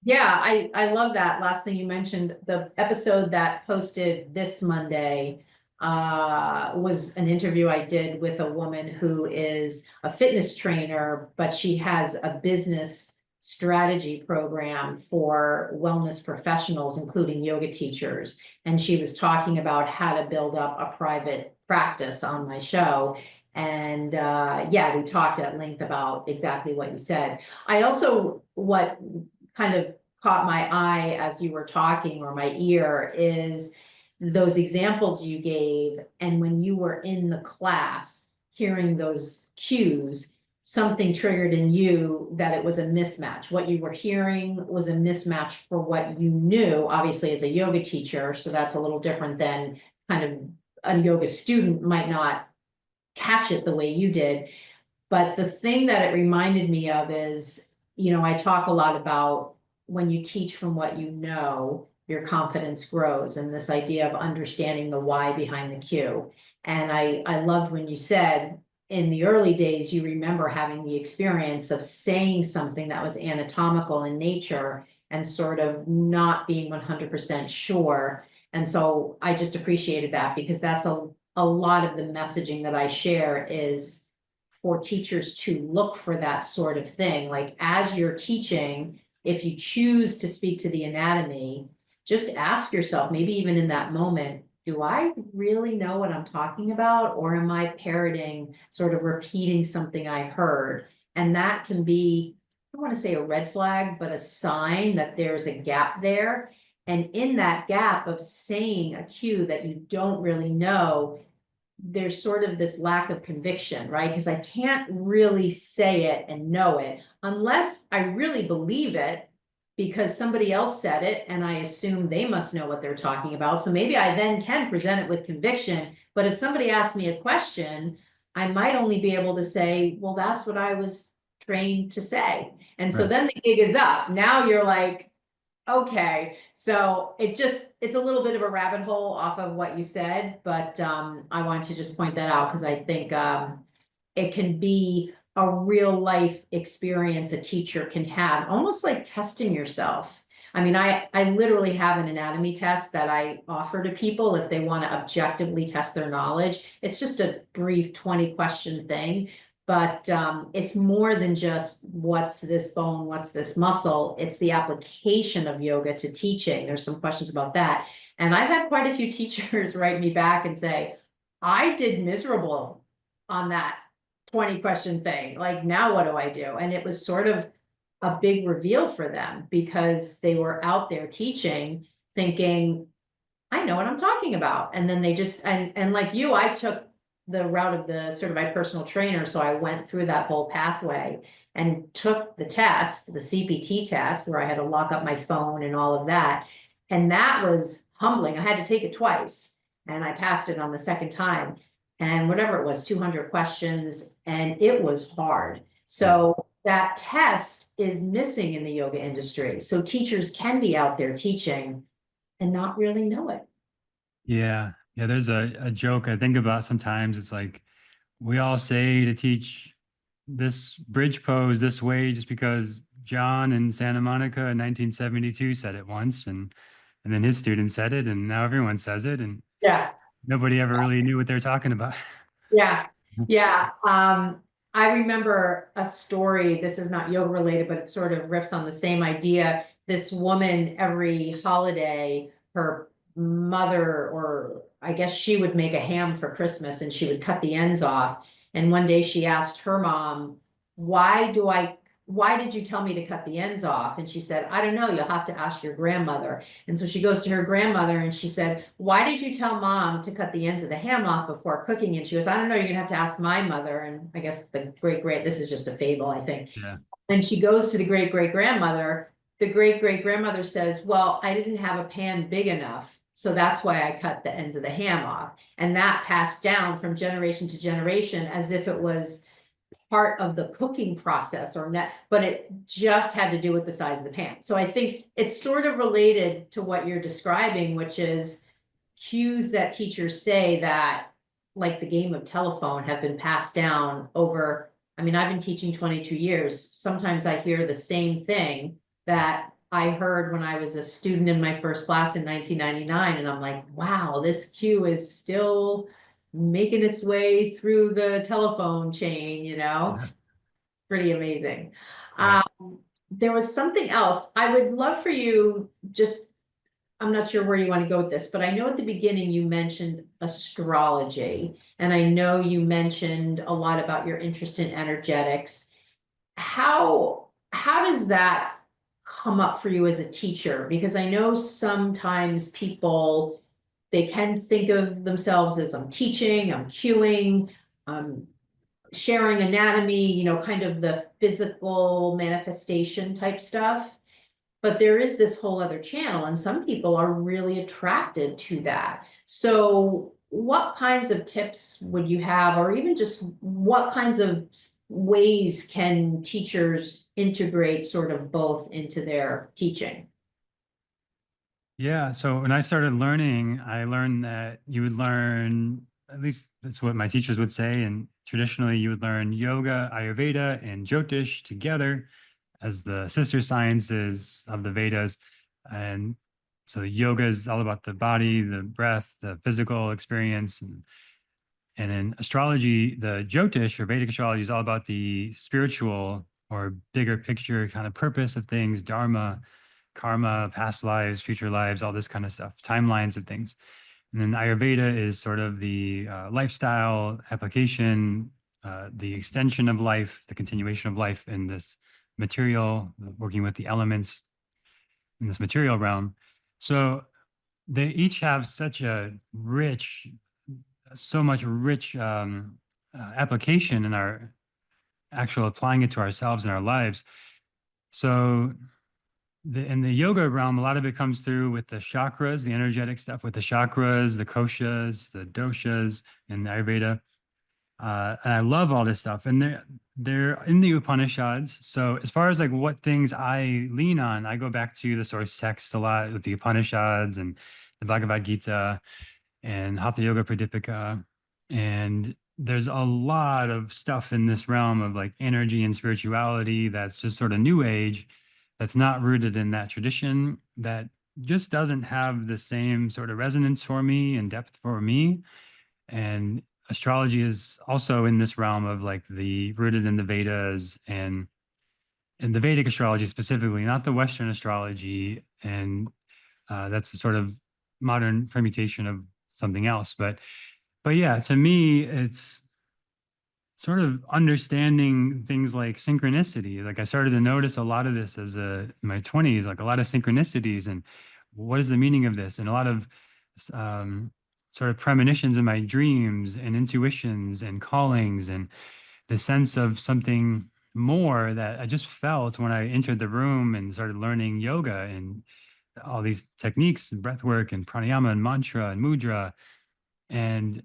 Yeah, I love that last thing you mentioned. The episode that posted this Monday was an interview I did with a woman who is a fitness trainer, but she has a business strategy program for wellness professionals, including yoga teachers. And she was talking about how to build up a private practice on my show. And yeah, we talked at length about exactly what you said. I also, what kind of caught my eye as you were talking, or my ear, is those examples you gave. And when you were in the class hearing those cues, something triggered in you that it was a mismatch. What you were hearing was a mismatch for what you knew, obviously, as a yoga teacher. So that's a little different than kind of a yoga student might not catch it the way you did. But the thing that it reminded me of is, I talk a lot about when you teach from what you know, your confidence grows, and this idea of understanding the why behind the cue. And I loved when you said in the early days, you remember having the experience of saying something that was anatomical in nature and sort of not being 100% sure. And so I just appreciated that, because that's a lot of the messaging that I share is for teachers to look for that sort of thing. Like as you're teaching, if you choose to speak to the anatomy, just ask yourself, maybe even in that moment, do I really know what I'm talking about? Or am I parroting, sort of repeating something I heard? And that can be, I don't want to say a red flag, but a sign that there's a gap there. And in that gap of saying a cue that you don't really know, there's sort of this lack of conviction, right? Because I can't really say it and know it unless I really believe it, because somebody else said it and I assume they must know what they're talking about. So maybe I then can present it with conviction. But if somebody asks me a question, I might only be able to say, well, that's what I was trained to say. And so Right. then the gig is up. Now you're like, okay, so it's a little bit of a rabbit hole off of what you said, but I want to just point that out because I think it can be a real life experience a teacher can have, almost like testing yourself. I mean, I literally have an anatomy test that I offer to people if they want to objectively test their knowledge. It's just a brief 20 question thing, but it's more than just what's this bone, what's this muscle. It's the application of yoga to teaching. There's some questions about that. And I've had quite a few teachers write me back and say, I did miserable on that 20 question thing. Like, now what do I do? And it was sort of a big reveal for them because they were out there teaching, thinking, I know what I'm talking about. And then they just, and like you, I took the route of the certified personal trainer. So I went through that whole pathway and took the test, the CPT test, where I had to lock up my phone and all of that. And that was humbling. I had to take it twice and I passed it on the second time. And whatever it was, 200 questions, and it was hard. So that test is missing in the yoga industry. So teachers can be out there teaching and not really know it. Yeah. Yeah. There's a joke I think about sometimes. It's like we all say to teach this bridge pose this way just because John in Santa Monica in 1972 said it once, and then his student said it, and now everyone says it, and Yeah. nobody ever really knew what they're talking about. Yeah, yeah. I remember a story. This is not yoga related, but it sort of riffs on the same idea. This woman, every holiday, her mother, or I guess she would make a ham for Christmas and she would cut the ends off. And one day she asked her mom, why do I, why did you tell me to cut the ends off? And she said, I don't know, you'll have to ask your grandmother. And so she goes to her grandmother and she said, why did you tell mom to cut the ends of the ham off before cooking? And she goes, I don't know, you're gonna have to ask my mother. And I guess the this is just a fable, I think. Yeah. Then she goes to the great grandmother. The great grandmother says, well, I didn't have a pan big enough. So that's why I cut the ends of the ham off. And that passed down from generation to generation as if it was part of the cooking process or not, but it just had to do with the size of the pan. So I think it's sort of related to what you're describing, which is cues that teachers say that, like the game of telephone, have been passed down over. I mean, I've been teaching 22 years. Sometimes I hear the same thing that I heard when I was a student in my first class in 1999. And I'm like, wow, this cue is still making its way through the telephone chain, Yeah. pretty amazing. Right. There was something else I would love for you, just, I'm not sure where you want to go with this, but I know at the beginning you mentioned astrology, and I know you mentioned a lot about your interest in energetics. How does that come up for you as a teacher? Because I know sometimes people, they can think of themselves as, I'm teaching, I'm cueing, I'm sharing anatomy, kind of the physical manifestation type stuff. But there is this whole other channel, and some people are really attracted to that. So what kinds of tips would you have, or even just what kinds of ways can teachers integrate sort of both into their teaching? Yeah. So when I started learning, I learned that you would learn, at least that's what my teachers would say. And traditionally, you would learn yoga, Ayurveda, and Jyotish together as the sister sciences of the Vedas. And so yoga is all about the body, the breath, the physical experience. And then astrology, the Jyotish or Vedic astrology is all about the spiritual or bigger picture kind of purpose of things, dharma, karma, past lives, future lives, all this kind of stuff, timelines of things. And then Ayurveda is sort of the lifestyle application, the extension of life, the continuation of life in this material, working with the elements in this material realm. So they each have such a rich, so much rich application in our actual applying it to ourselves and our lives. So in the yoga realm, a lot of it comes through with the chakras, the energetic stuff with the chakras, the koshas, the doshas, and the Ayurveda. And I love all this stuff. And they're in the Upanishads. So as far as like what things I lean on, I go back to the source text a lot with the Upanishads and the Bhagavad Gita and Hatha Yoga Pradipika. And there's a lot of stuff in this realm of like energy and spirituality that's just sort of new age that's not rooted in that tradition, that just doesn't have the same sort of resonance for me and depth for me. And astrology is also in this realm of like the rooted in the Vedas and in the Vedic astrology specifically, not the Western astrology. And that's a sort of modern permutation of something else. But yeah, to me, it's sort of understanding things like synchronicity. Like I started to notice a lot of this as in my 20s, like a lot of synchronicities and what is the meaning of this? And a lot of um, sort of premonitions in my dreams and intuitions and callings and the sense of something more that I just felt when I entered the room and started learning yoga and all these techniques and breath work and pranayama and mantra and mudra. And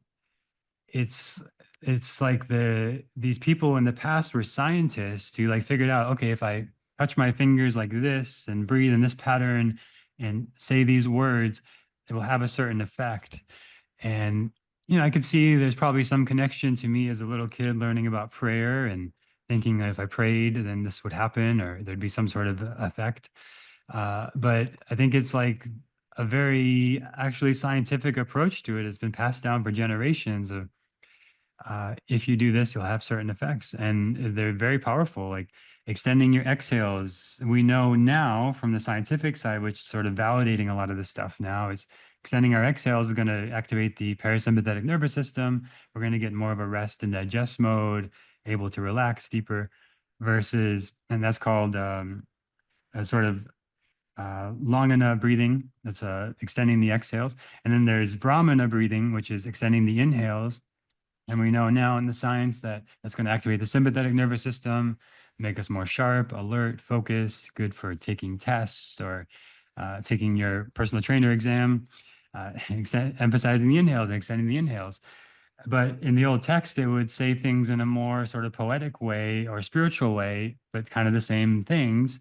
it's it's like these people in the past were scientists who like figured out, okay, if I touch my fingers like this and breathe in this pattern and say these words, it will have a certain effect. And I could see there's probably some connection to me as a little kid learning about prayer and thinking that if I prayed, then this would happen or there'd be some sort of effect. But I think it's like a very actually scientific approach to it. It's been passed down for generations of if you do this, you'll have certain effects, and they're very powerful. Like extending your exhales. We know now from the scientific side, which is sort of validating a lot of this stuff now, is extending our exhales is going to activate the parasympathetic nervous system. We're going to get more of a rest and digest mode, able to relax deeper, and that's called a sort of Longana breathing. That's extending the exhales. And then there's Brahmana breathing, which is extending the inhales. And we know now in the science that that's going to activate the sympathetic nervous system, make us more sharp, alert, focused, good for taking tests or taking your personal trainer exam, emphasizing the inhales and extending the inhales. But in the old text, it would say things in a more sort of poetic way or spiritual way, but kind of the same things.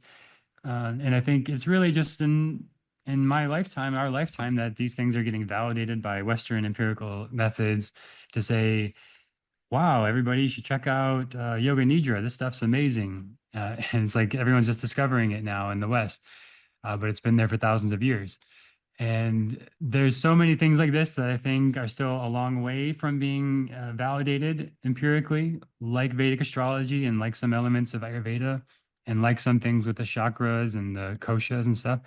And I think it's really just in my lifetime, our lifetime, that these things are getting validated by Western empirical methods to say, wow, everybody should check out Yoga Nidra. This stuff's amazing. And it's like everyone's just discovering it now in the West, but it's been there for thousands of years. And there's so many things like this that I think are still a long way from being validated empirically, like Vedic astrology and like some elements of Ayurveda and like some things with the chakras and the koshas and stuff.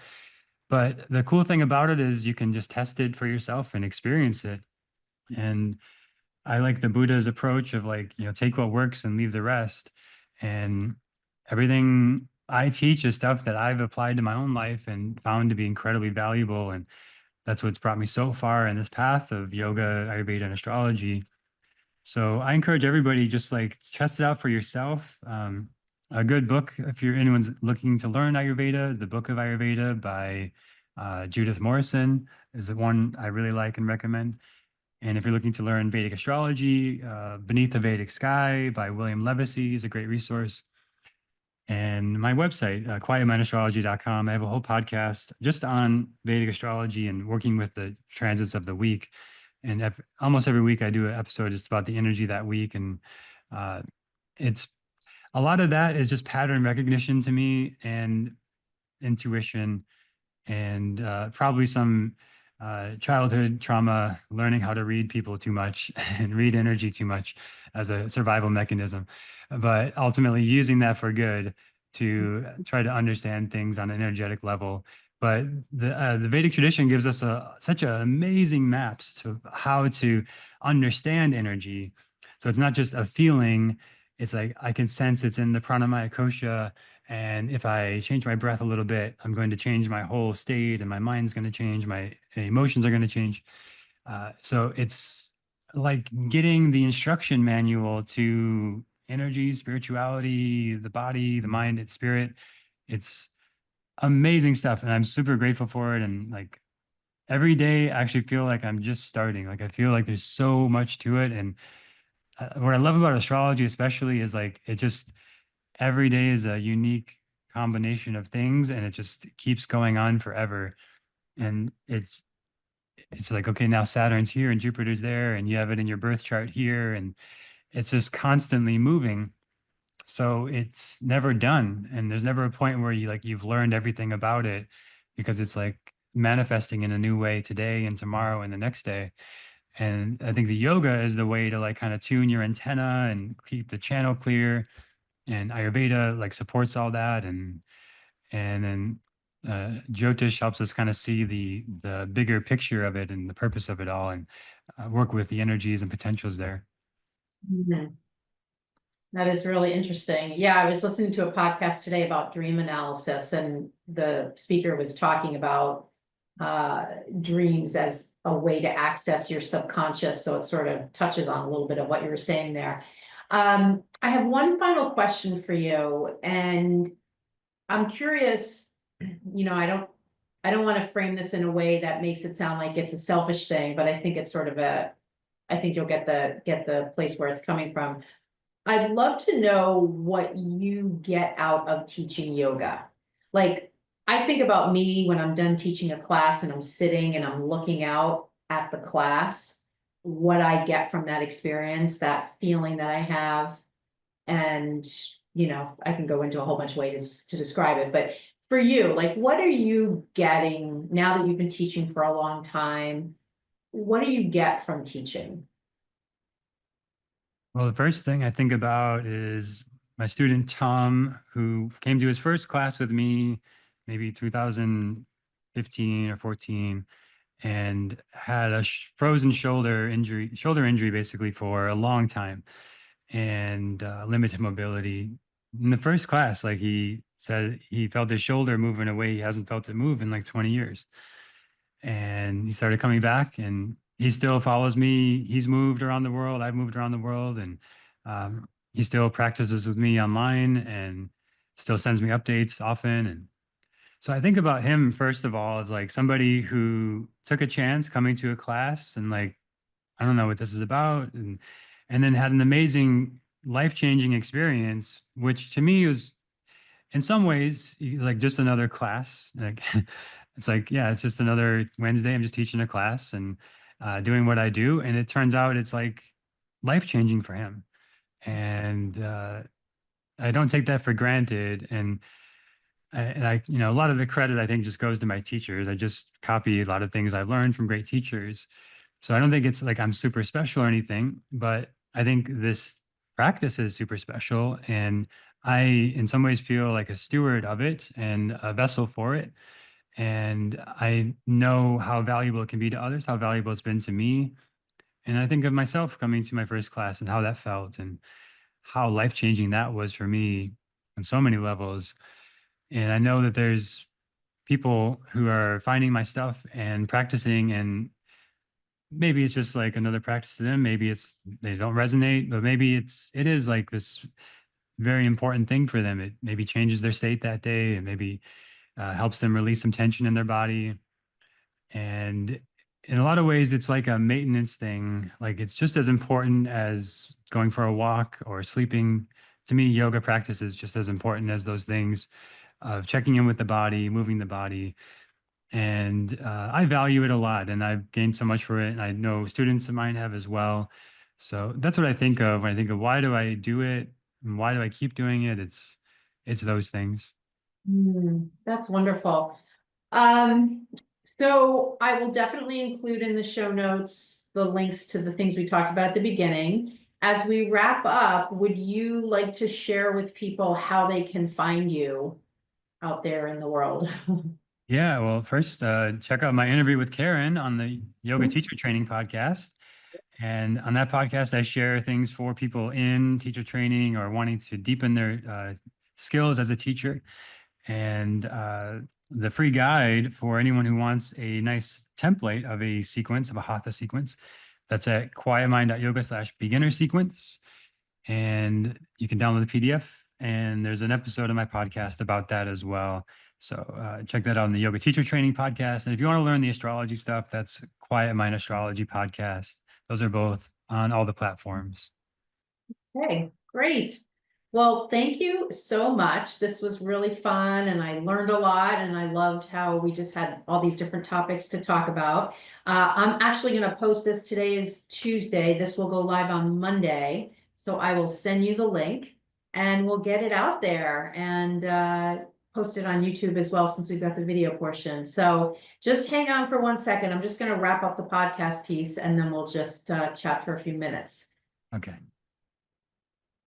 But the cool thing about it is you can just test it for yourself and experience it. And I like the Buddha's approach of like, take what works and leave the rest. And everything I teach is stuff that I've applied to my own life and found to be incredibly valuable. And that's what's brought me so far in this path of yoga, Ayurveda, and astrology. So I encourage everybody just like test it out for yourself. A good book, if anyone's looking to learn Ayurveda, is the Book of Ayurveda by Judith Morrison, is the one I really like and recommend. And if you're looking to learn Vedic astrology, Beneath the Vedic Sky by William Levesey is a great resource. And my website, quietmindastrology.com, I have a whole podcast just on Vedic astrology and working with the transits of the week. And almost every week I do an episode just about the energy that week. And it's a lot of that is just pattern recognition to me and intuition and probably some childhood trauma, learning how to read people too much and read energy too much as a survival mechanism, but ultimately using that for good to try to understand things on an energetic level. But the Vedic tradition gives us such amazing maps to how to understand energy. So it's not just a feeling. It's like I can sense it's in the pranamaya kosha, and if I change my breath a little bit, I'm going to change my whole state and my mind's going to change, my emotions are going to change. So it's like getting the instruction manual to energy, spirituality, the body, the mind, its spirit. It's amazing stuff. And I'm super grateful for it. And like every day, I actually feel like I'm just starting. Like I feel like there's so much to it. And what I love about astrology, especially, is like it just, every day is a unique combination of things and it just keeps going on forever. And it's like, okay, now Saturn's here and Jupiter's there and you have it in your birth chart here and it's just constantly moving. So it's never done. And there's never a point where you've learned everything about it, because it's like manifesting in a new way today and tomorrow and the next day. And I think the yoga is the way to like kind of tune your antenna and keep the channel clear. And Ayurveda like supports all that. And then Jyotish helps us kind of see the bigger picture of it and the purpose of it all, and work with the energies and potentials there. Mhm. That is really interesting. Yeah, I was listening to a podcast today about dream analysis, and the speaker was talking about dreams as a way to access your subconscious. So it sort of touches on a little bit of what you were saying there. I have one final question for you, and I'm curious, I don't want to frame this in a way that makes it sound like it's a selfish thing, but I think it's sort of I think you'll get the place where it's coming from. I'd love to know what you get out of teaching yoga. Like, I think about me when I'm done teaching a class and I'm sitting and I'm looking out at the class, what I get from that experience, that feeling that I have. And, I can go into a whole bunch of ways to describe it, but for you, like, what are you getting now that you've been teaching for a long time? What do you get from teaching? Well, the first thing I think about is my student Tom, who came to his first class with me, maybe 2015 or 14, and had a frozen shoulder injury basically for a long time, and limited mobility. In the first class, like he said, he felt his shoulder moving away. He hasn't felt it move in like 20 years. And he started coming back, and he still follows me. He's moved around the world. I've moved around the world. And he still practices with me online and still sends me updates often. And so I think about him, first of all, as like somebody who took a chance coming to a class and like, I don't know what this is about. And then had an amazing life-changing experience, which to me was in some ways like just another class. Like it's like, yeah, it's just another Wednesday. I'm just teaching a class and doing what I do. And it turns out it's like life-changing for him. And I don't take that for granted. And a lot of the credit I think just goes to my teachers. I just copy a lot of things I've learned from great teachers. So I don't think it's like I'm super special or anything, but I think this practice is super special. And I, in some ways, feel like a steward of it and a vessel for it. And I know how valuable it can be to others, how valuable it's been to me. And I think of myself coming to my first class and how that felt and how life changing that was for me on so many levels. And I know that there's people who are finding my stuff and practicing, and maybe it's just like another practice to them. Maybe it's they don't resonate, but maybe it is like this very important thing for them. It maybe changes their state that day, and maybe helps them release some tension in their body. And in a lot of ways, it's like a maintenance thing. Like it's just as important as going for a walk or sleeping. To me, yoga practice is just as important as those things of checking in with the body, moving the body. And I value it a lot, and I've gained so much for it. And I know students of mine have as well. So that's what I think of when I think of why do I do it and why do I keep doing it? It's those things. That's wonderful. Um, so I will definitely include in the show notes the links to the things we talked about at the beginning. As we wrap up, would you like to share with people how they can find you out there in the world? Yeah, well, first, check out my interview with Karen on the Yoga Teacher Training podcast. And on that podcast, I share things for people in teacher training or wanting to deepen their skills as a teacher. And the free guide for anyone who wants a nice template of a sequence, of a hatha sequence, that's at quietmind.yoga/beginner sequence. And you can download the PDF. And there's an episode of my podcast about that as well. So check that out on the Yoga Teacher Training podcast. And if you want to learn the astrology stuff, that's Quiet Mind Astrology podcast. Those are both on all the platforms. Okay, great. Well, thank you so much. This was really fun and I learned a lot and I loved how we just had all these different topics to talk about. I'm actually going to post this. Today is Tuesday. This will go live on Monday. So I will send you the link and we'll get it out there and post it on YouTube as well, since we've got the video portion. So just hang on for 1 second. I'm just going to wrap up the podcast piece, and then we'll just chat for a few minutes. Okay.